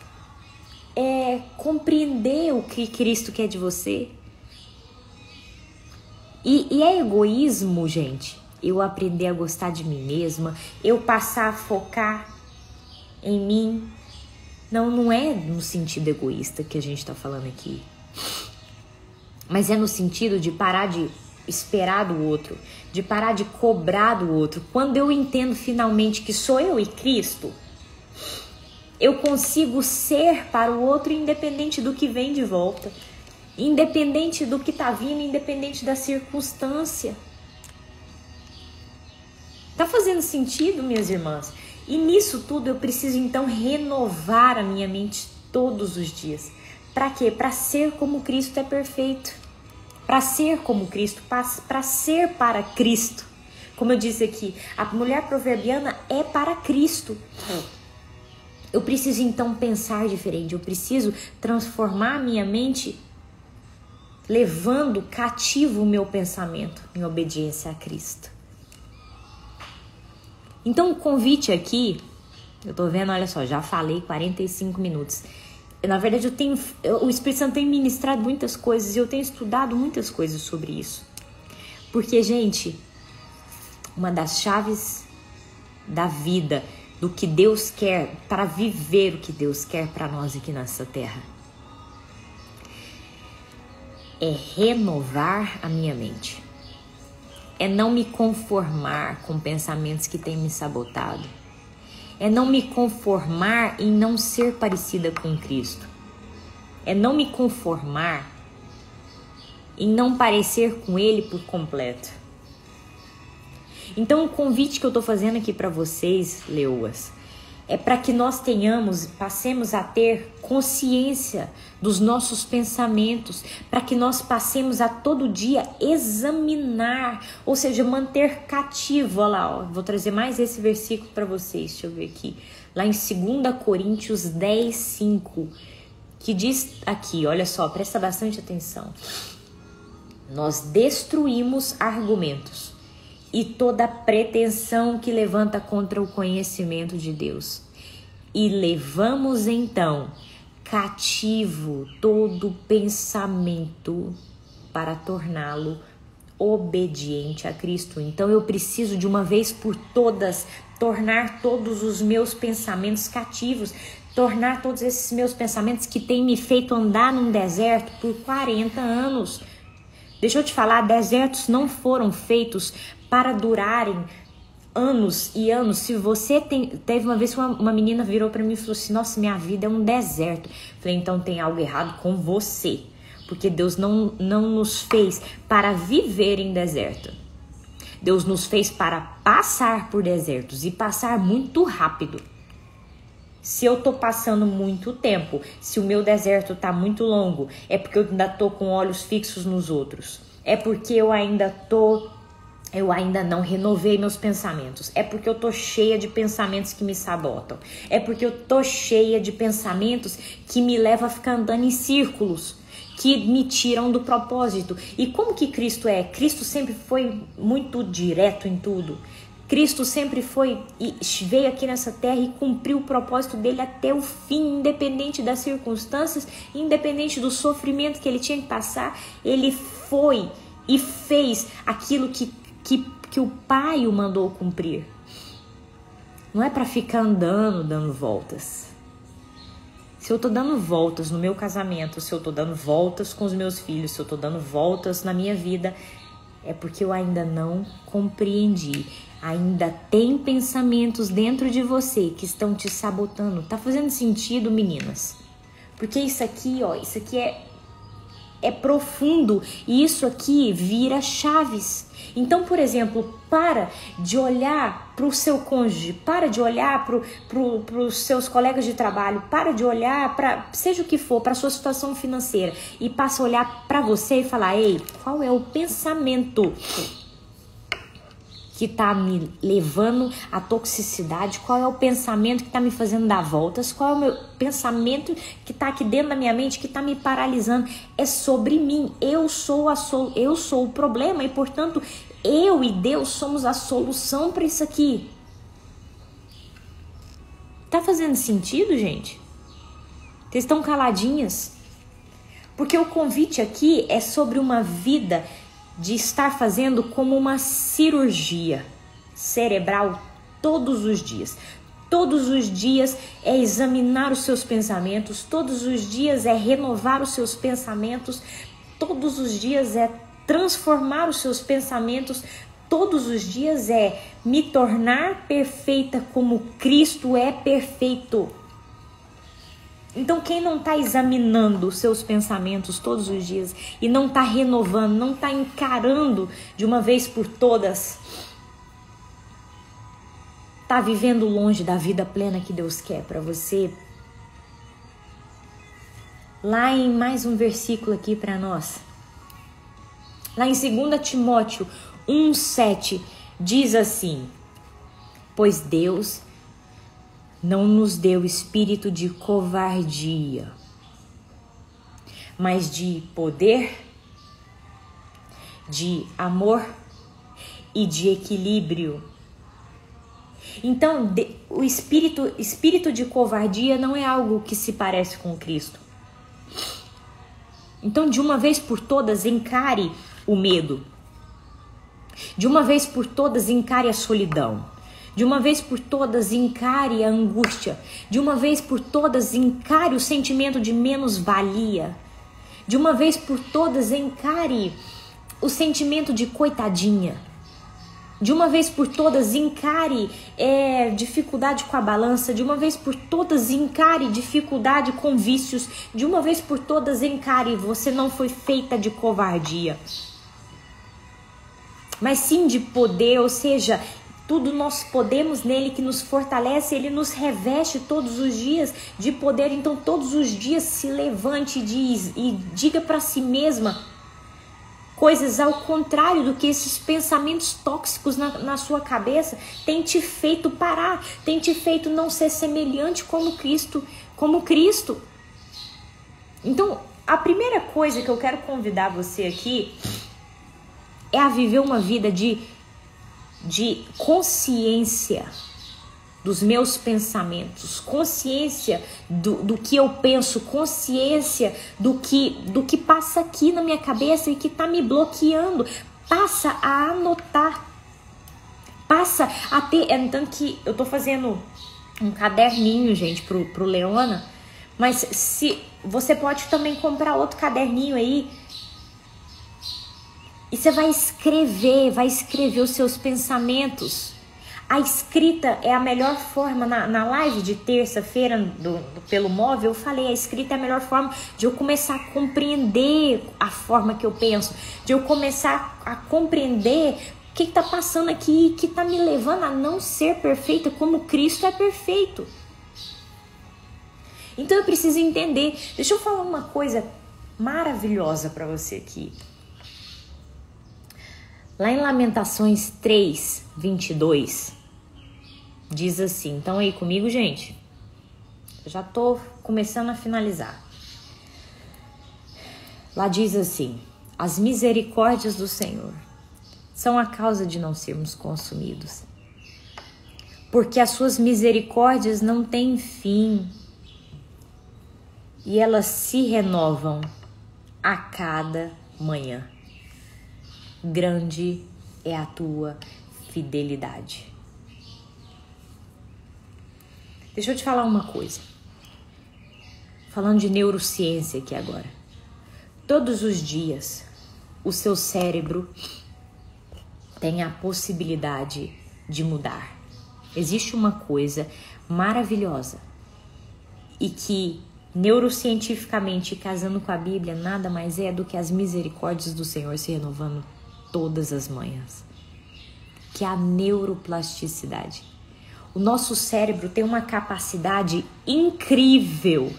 compreender o que Cristo quer de você. E é egoísmo, gente, eu aprender a gostar de mim mesma, eu passar a focar em mim. Não é no sentido egoísta que a gente está falando aqui, mas é no sentido de parar de esperar do outro, de parar de cobrar do outro. Quando eu entendo finalmente que sou eu e Cristo, eu consigo ser para o outro independente do que vem de volta. Independente do que tá vindo, independente da circunstância. Tá fazendo sentido, minhas irmãs? E nisso tudo eu preciso então renovar a minha mente todos os dias. Para quê? Para ser como Cristo é perfeito. Para ser como Cristo, para ser para Cristo. Como eu disse aqui, a mulher proverbiana é para Cristo. Eu preciso então pensar diferente. Eu preciso transformar a minha mente, levando cativo o meu pensamento em obediência a Cristo. Então o convite aqui, eu tô vendo, olha só, já falei 45 minutos. Na verdade o Espírito Santo tem ministrado muitas coisas e eu tenho estudado muitas coisas sobre isso. Porque, gente, uma das chaves da vida, do que Deus quer, para viver o que Deus quer para nós aqui nessa terra, é renovar a minha mente. É não me conformar com pensamentos que têm me sabotado. É não me conformar em não ser parecida com Cristo. É não me conformar em não parecer com Ele por completo. Então o convite que eu tô fazendo aqui para vocês, leoas, é para que nós passemos a ter consciência dos nossos pensamentos, para que nós passemos a todo dia examinar, ou seja, manter cativo. Olha lá, ó, vou trazer mais esse versículo para vocês, deixa eu ver aqui, lá em 2 Coríntios 10, 5, que diz aqui, olha só, presta bastante atenção. Nós destruímos argumentos e toda pretensão que levanta contra o conhecimento de Deus. E levamos então cativo todo pensamento para torná-lo obediente a Cristo. Então eu preciso de uma vez por todas tornar todos os meus pensamentos cativos, tornar todos esses meus pensamentos que têm me feito andar num deserto por 40 anos. Deixa eu te falar, desertos não foram feitos para durarem anos e anos. Se você teve uma vez que uma menina virou para mim e falou assim, nossa, minha vida é um deserto. Falei, então tem algo errado com você, porque Deus não nos fez para viver em deserto. Deus nos fez para passar por desertos e passar muito rápido. Se eu tô passando muito tempo, se o meu deserto tá muito longo, é porque eu ainda tô com olhos fixos nos outros. É porque eu ainda não renovei meus pensamentos. É porque eu tô cheia de pensamentos que me sabotam. É porque eu tô cheia de pensamentos que me levam a ficar andando em círculos, que me tiram do propósito. E como que Cristo é? Cristo sempre foi muito direto em tudo. Cristo sempre veio aqui nessa terra e cumpriu o propósito dele até o fim, independente das circunstâncias, independente do sofrimento que ele tinha que passar. Ele foi e fez aquilo que o Pai o mandou cumprir. Não é para ficar dando voltas. Se eu tô dando voltas no meu casamento, se eu tô dando voltas com os meus filhos, se eu tô dando voltas na minha vida, é porque eu ainda não compreendi. Ainda tem pensamentos dentro de você que estão te sabotando. Tá fazendo sentido, meninas? Porque isso aqui, ó, isso aqui é profundo e isso aqui vira chaves. Então, por exemplo, para de olhar para o seu cônjuge, para de olhar para os seus colegas de trabalho, para de olhar para, seja o que for, para a sua situação financeira e passa a olhar para você e falar, ei, qual é o pensamento que está me levando à toxicidade? Qual é o pensamento que está me fazendo dar voltas? Qual é o meu pensamento que está aqui dentro da minha mente, que está me paralisando? É sobre mim. Eu sou o problema e, portanto, eu e Deus somos a solução para isso aqui. Tá fazendo sentido, gente? Vocês estão caladinhas? Porque o convite aqui é sobre uma vida de estar fazendo como uma cirurgia cerebral todos os dias. Todos os dias é examinar os seus pensamentos, todos os dias é renovar os seus pensamentos, todos os dias é transformar os seus pensamentos, todos os dias é me tornar perfeita como Cristo é perfeito. Então, quem não está examinando os seus pensamentos todos os dias e não está renovando, não está encarando de uma vez por todas, está vivendo longe da vida plena que Deus quer para você. Lá em mais um versículo aqui para nós. Lá em 2 Timóteo 1,7 diz assim: pois Deus não nos deu espírito de covardia, mas de poder, de amor e de equilíbrio. Então, o espírito de covardia não é algo que se parece com Cristo. Então, de uma vez por todas, encare o medo. De uma vez por todas, encare a solidão. De uma vez por todas, encare a angústia. De uma vez por todas, encare o sentimento de menos-valia. De uma vez por todas, encare o sentimento de coitadinha. De uma vez por todas, encare dificuldade com a balança. De uma vez por todas, encare dificuldade com vícios. De uma vez por todas, encare, você não foi feita de covardia, mas sim de poder, ou seja, Tudo nós podemos nele que nos fortalece, ele nos reveste todos os dias de poder. Então todos os dias se levante e diga para si mesma coisas ao contrário do que esses pensamentos tóxicos na sua cabeça tem te feito parar, tem te feito não ser semelhante como Cristo. Então, a primeira coisa que eu quero convidar você aqui é a viver uma vida de consciência dos meus pensamentos, consciência do que eu penso, consciência do que passa aqui na minha cabeça e que tá me bloqueando. Passa a anotar, passa a ter, tanto que eu tô fazendo um caderninho, gente, pro Leona, mas se você pode também comprar outro caderninho aí e você vai escrever os seus pensamentos. A escrita é a melhor forma. Na live de terça-feira pelo móvel, eu falei, a escrita é a melhor forma de eu começar a compreender a forma que eu penso, de eu começar a compreender o que está passando aqui, que está me levando a não ser perfeita como Cristo é perfeito. Então eu preciso entender. Deixa eu falar uma coisa maravilhosa para você aqui. Lá em Lamentações 3, 22, diz assim, então aí comigo, gente, eu já tô começando a finalizar. Lá diz assim, as misericórdias do Senhor são a causa de não sermos consumidos, porque as suas misericórdias não têm fim e elas se renovam a cada manhã. Grande é a tua fidelidade. Deixa eu te falar uma coisa. Falando de neurociência aqui agora. Todos os dias, o seu cérebro tem a possibilidade de mudar. Existe uma coisa maravilhosa e que neurocientificamente, casando com a Bíblia, nada mais é do que as misericórdias do Senhor se renovando todas as manhãs, que é a neuroplasticidade. O nosso cérebro tem uma capacidade incrível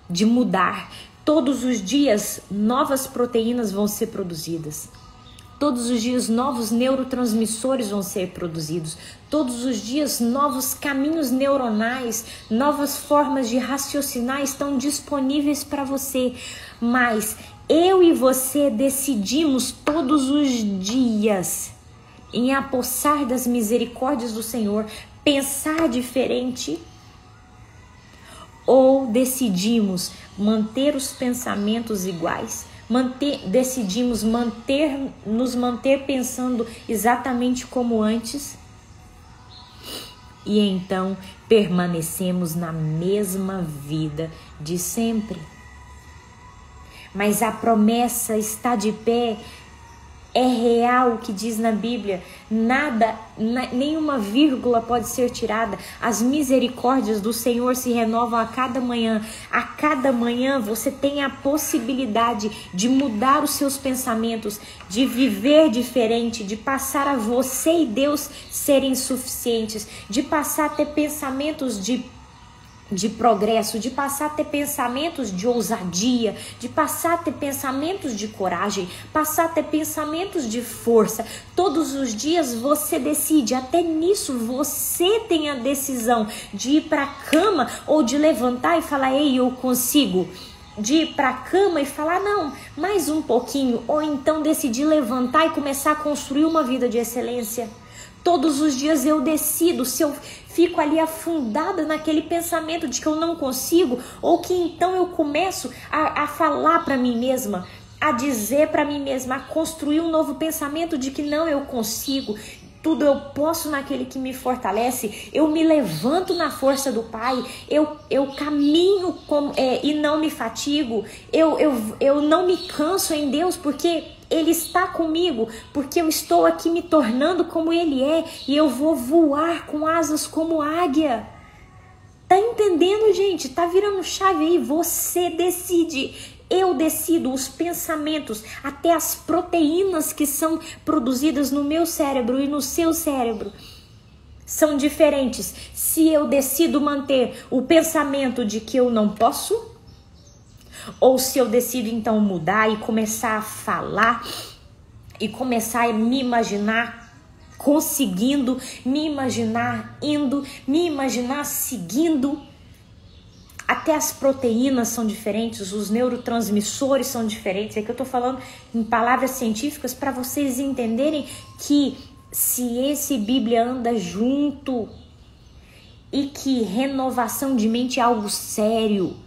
de mudar. Todos os dias novas proteínas vão ser produzidas. Todos os dias novos neurotransmissores vão ser produzidos. Todos os dias novos caminhos neuronais, novas formas de raciocinar estão disponíveis para você. Mas eu e você decidimos todos os dias em apossar das misericórdias do Senhor, pensar diferente, ou decidimos manter os pensamentos iguais, decidimos nos manter pensando exatamente como antes, e então permanecemos na mesma vida de sempre. Mas a promessa está de pé, é real o que diz na Bíblia, nenhuma vírgula pode ser tirada. As misericórdias do Senhor se renovam a cada manhã. A cada manhã você tem a possibilidade de mudar os seus pensamentos, de viver diferente, de passar a você e Deus serem suficientes, de passar a ter pensamentos de progresso, de passar a ter pensamentos de ousadia, de passar a ter pensamentos de coragem, passar a ter pensamentos de força. Todos os dias você decide, até nisso você tem a decisão de ir para a cama ou de levantar e falar, ei, eu consigo. De ir para a cama e falar, não, mais um pouquinho. Ou então decidir levantar e começar a construir uma vida de excelência. Todos os dias eu decido se eu fico ali afundada naquele pensamento de que eu não consigo, ou que então eu começo a falar para mim mesma, a dizer para mim mesma, a construir um novo pensamento de que não, eu consigo, tudo eu posso naquele que me fortalece, eu me levanto na força do Pai, eu caminho e não me fatigo, eu não me canso em Deus, porque Ele está comigo, porque eu estou aqui me tornando como Ele é, e eu vou voar com asas como águia. Tá entendendo, gente? Tá virando chave aí, você decide. Eu decido os pensamentos, até as proteínas que são produzidas no meu cérebro e no seu cérebro. são diferentes se eu decido manter o pensamento de que eu não posso, ou se eu decido então mudar e começar a falar e começar a me imaginar conseguindo, me imaginar indo, me imaginar seguindo. Até as proteínas são diferentes, os neurotransmissores são diferentes. É que eu tô falando em palavras científicas para vocês entenderem que ciência e Bíblia andam junto e que renovação de mente é algo sério.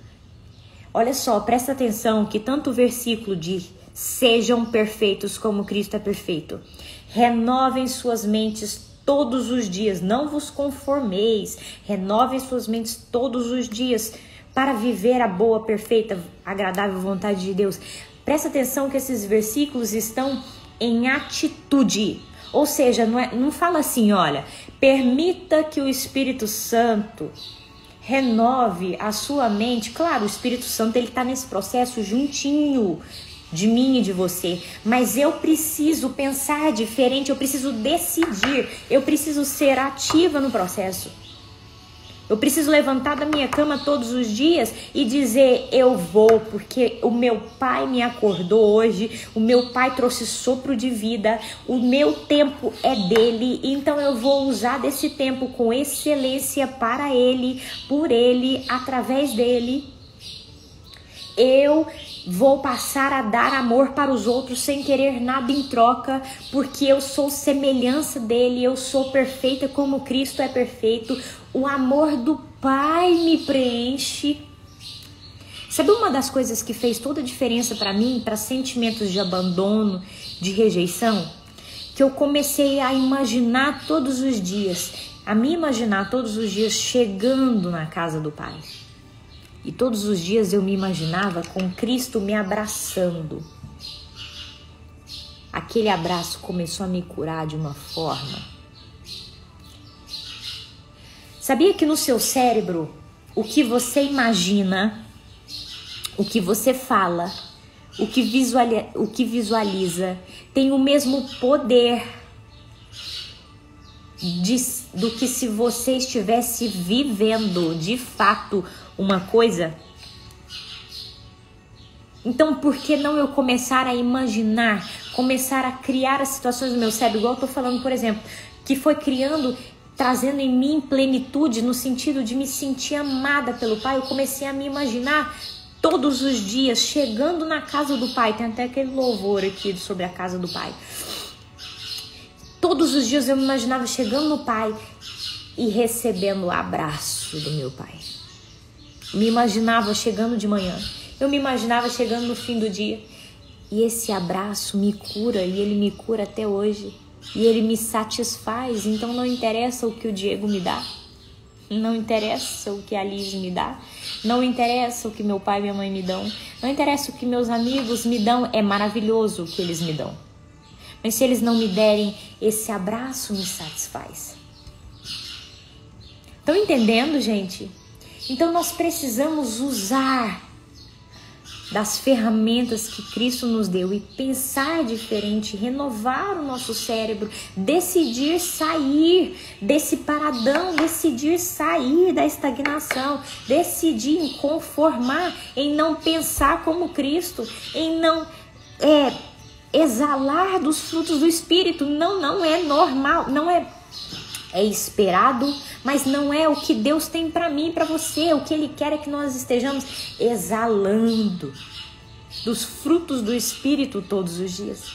Olha só, presta atenção que tanto o versículo de sejam perfeitos como Cristo é perfeito. Renovem suas mentes todos os dias, não vos conformeis. Renovem suas mentes todos os dias para viver a boa, perfeita, agradável vontade de Deus. Presta atenção que esses versículos estão em atitude. Ou seja, não fala assim, olha, permita que o Espírito Santo renove a sua mente. Claro, o Espírito Santo ele está nesse processo juntinho de mim e de você, mas eu preciso pensar diferente, eu preciso decidir, eu preciso ser ativa no processo. Eu preciso levantar da minha cama todos os dias e dizer, eu vou, porque o meu pai me acordou hoje, o meu pai trouxe sopro de vida, o meu tempo é dele, então eu vou usar desse tempo com excelência para ele, por ele, através dele. Eu vou passar a dar amor para os outros sem querer nada em troca, porque eu sou semelhança dele, eu sou perfeita como Cristo é perfeito. O amor do Pai me preenche. Sabe uma das coisas que fez toda a diferença para mim, para sentimentos de abandono, de rejeição? Que eu comecei a imaginar todos os dias, a me imaginar todos os dias chegando na casa do Pai. E todos os dias eu me imaginava com Cristo me abraçando. Aquele abraço começou a me curar de uma forma. Sabia que no seu cérebro, o que você imagina, o que você fala, o que visualiza, tem o mesmo poder do que se você estivesse vivendo de fato uma coisa? Então, por que não eu começar a imaginar, começar a criar as situações do meu cérebro, igual eu tô falando, por exemplo, que foi criando, trazendo em mim plenitude, no sentido de me sentir amada pelo Pai. Eu comecei a me imaginar todos os dias chegando na casa do Pai. Tem até aquele louvor aqui sobre a casa do Pai. Todos os dias eu me imaginava chegando no Pai e recebendo o abraço do meu Pai. Me imaginava chegando de manhã, eu me imaginava chegando no fim do dia. E esse abraço me cura, e ele me cura até hoje. E ele me satisfaz, então não interessa o que o Diego me dá. Não interessa o que a Liz me dá. Não interessa o que meu pai e minha mãe me dão. Não interessa o que meus amigos me dão. É maravilhoso o que eles me dão. Mas se eles não me derem, esse abraço me satisfaz. Estão entendendo, gente? Então nós precisamos usar das ferramentas que Cristo nos deu e pensar diferente, renovar o nosso cérebro, decidir sair desse paradão, decidir sair da estagnação, decidir em conformar, em não pensar como Cristo, em não exalar dos frutos do Espírito. Não é normal, não é esperado, mas não é o que Deus tem para mim e para você. O que Ele quer é que nós estejamos exalando dos frutos do Espírito todos os dias.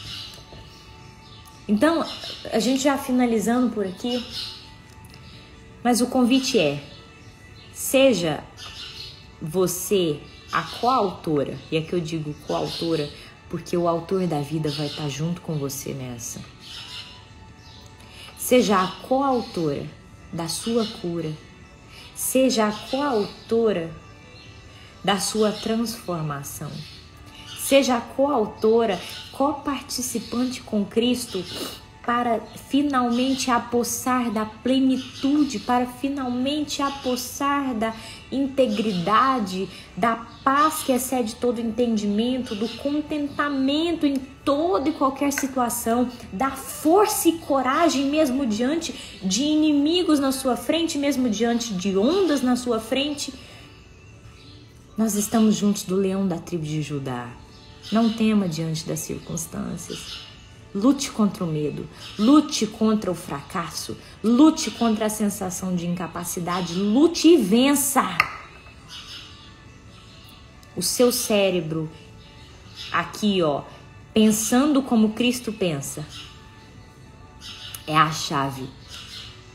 Então, a gente já finalizando por aqui, mas o convite é: seja você a coautora, e aqui eu digo coautora porque o autor da vida vai estar junto com você nessa. Seja a coautora da sua cura. Seja a coautora da sua transformação. Seja a coautora, coparticipante com Cristo para finalmente apossar da plenitude, para finalmente apossar da integridade, da paz que excede todo entendimento, do contentamento em toda e qualquer situação, da força e coragem mesmo diante de inimigos na sua frente, mesmo diante de ondas na sua frente. Nós estamos juntos do leão da tribo de Judá. Não tema diante das circunstâncias. Lute contra o medo, lute contra o fracasso, lute contra a sensação de incapacidade, lute e vença. O seu cérebro, aqui pensando como Cristo pensa, é a chave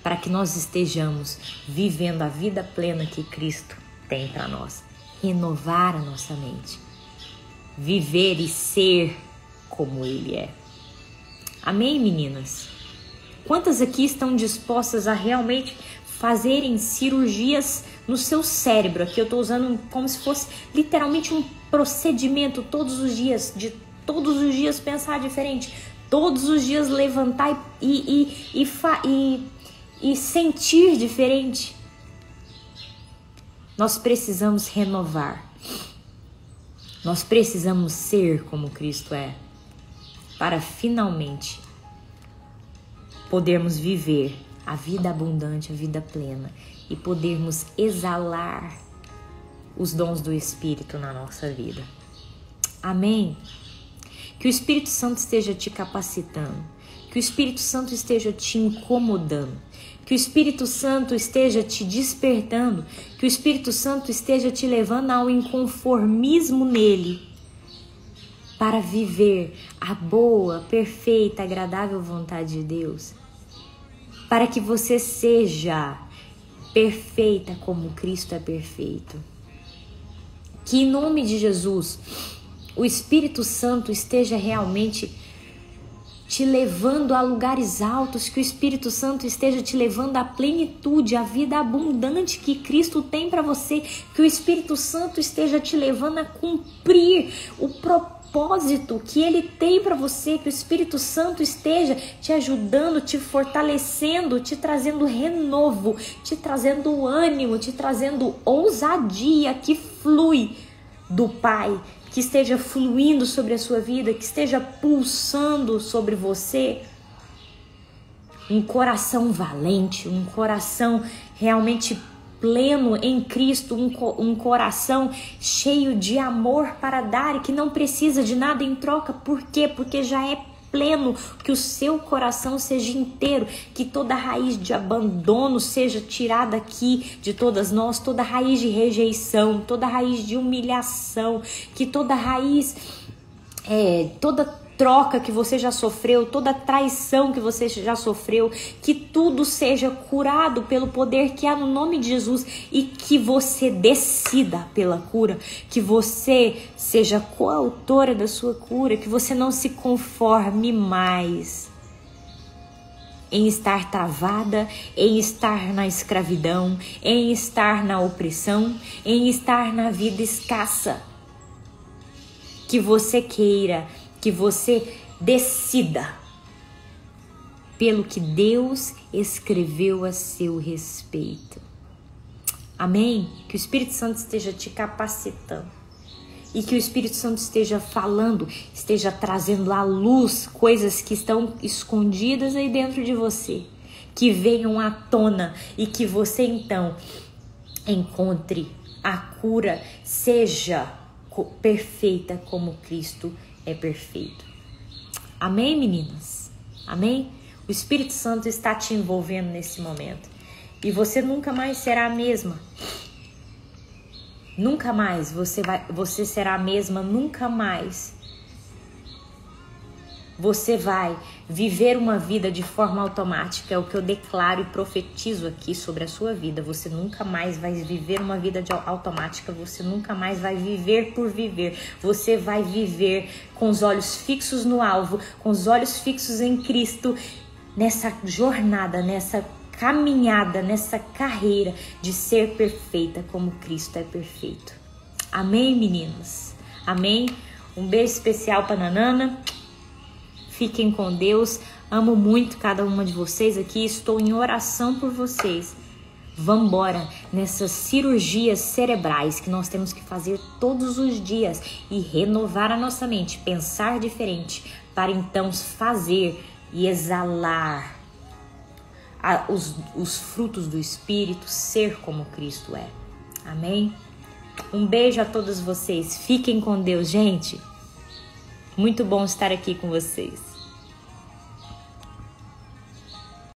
para que nós estejamos vivendo a vida plena que Cristo tem para nós. Renovar a nossa mente, viver e ser como Ele é. Amém, meninas? Quantas aqui estão dispostas a realmente fazerem cirurgias no seu cérebro? Aqui eu estou usando como se fosse literalmente um procedimento todos os dias, de todos os dias pensar diferente, todos os dias levantar e sentir diferente. Nós precisamos renovar. Nós precisamos ser como Cristo é, para finalmente podermos viver a vida abundante, a vida plena e podermos exalar os dons do Espírito na nossa vida. Amém? Que o Espírito Santo esteja te capacitando, que o Espírito Santo esteja te incomodando, que o Espírito Santo esteja te despertando, que o Espírito Santo esteja te levando ao inconformismo nele, para viver a boa, perfeita, agradável vontade de Deus, para que você seja perfeita como Cristo é perfeito. Que em nome de Jesus, o Espírito Santo esteja realmente te levando a lugares altos, que o Espírito Santo esteja te levando à plenitude, à vida abundante que Cristo tem para você, que o Espírito Santo esteja te levando a cumprir o propósito que Ele tem para você, que o Espírito Santo esteja te ajudando, te fortalecendo, te trazendo renovo, te trazendo ânimo, te trazendo ousadia que flui do Pai, que esteja fluindo sobre a sua vida, que esteja pulsando sobre você. Um coração valente, um coração realmente pleno em Cristo, um coração cheio de amor para dar e que não precisa de nada em troca. Por quê? Porque já é pleno, que o seu coração seja inteiro, que toda raiz de abandono seja tirada aqui de todas nós, toda raiz de rejeição, toda raiz de humilhação, que toda raiz, toda troca que você já sofreu, toda traição que você já sofreu, que tudo seja curado pelo poder que há no nome de Jesus e que você decida pela cura, que você seja coautora da sua cura, que você não se conforme mais em estar travada, em estar na escravidão, em estar na opressão, em estar na vida escassa. Que você queira, que você decida pelo que Deus escreveu a seu respeito. Amém? Que o Espírito Santo esteja te capacitando e que o Espírito Santo esteja falando, esteja trazendo à luz coisas que estão escondidas aí dentro de você, que venham à tona e que você então encontre a cura, seja perfeita como Cristo é perfeito. Amém, meninas? Amém? O Espírito Santo está te envolvendo nesse momento e você nunca mais será a mesma. Nunca mais você será a mesma, nunca mais você vai viver uma vida de forma automática. É o que eu declaro e profetizo aqui sobre a sua vida. Você nunca mais vai viver uma vida automática. Você nunca mais vai viver por viver. Você vai viver com os olhos fixos no alvo, com os olhos fixos em Cristo, nessa jornada, nessa caminhada, nessa carreira de ser perfeita como Cristo é perfeito. Amém, meninos? Amém? Um beijo especial para Nanana. Fiquem com Deus. Amo muito cada uma de vocês aqui. Estou em oração por vocês. Vambora nessas cirurgias cerebrais que nós temos que fazer todos os dias e renovar a nossa mente, pensar diferente, para então fazer e exalar os frutos do Espírito, ser como Cristo é. Amém? Um beijo a todos vocês. Fiquem com Deus, gente. Muito bom estar aqui com vocês.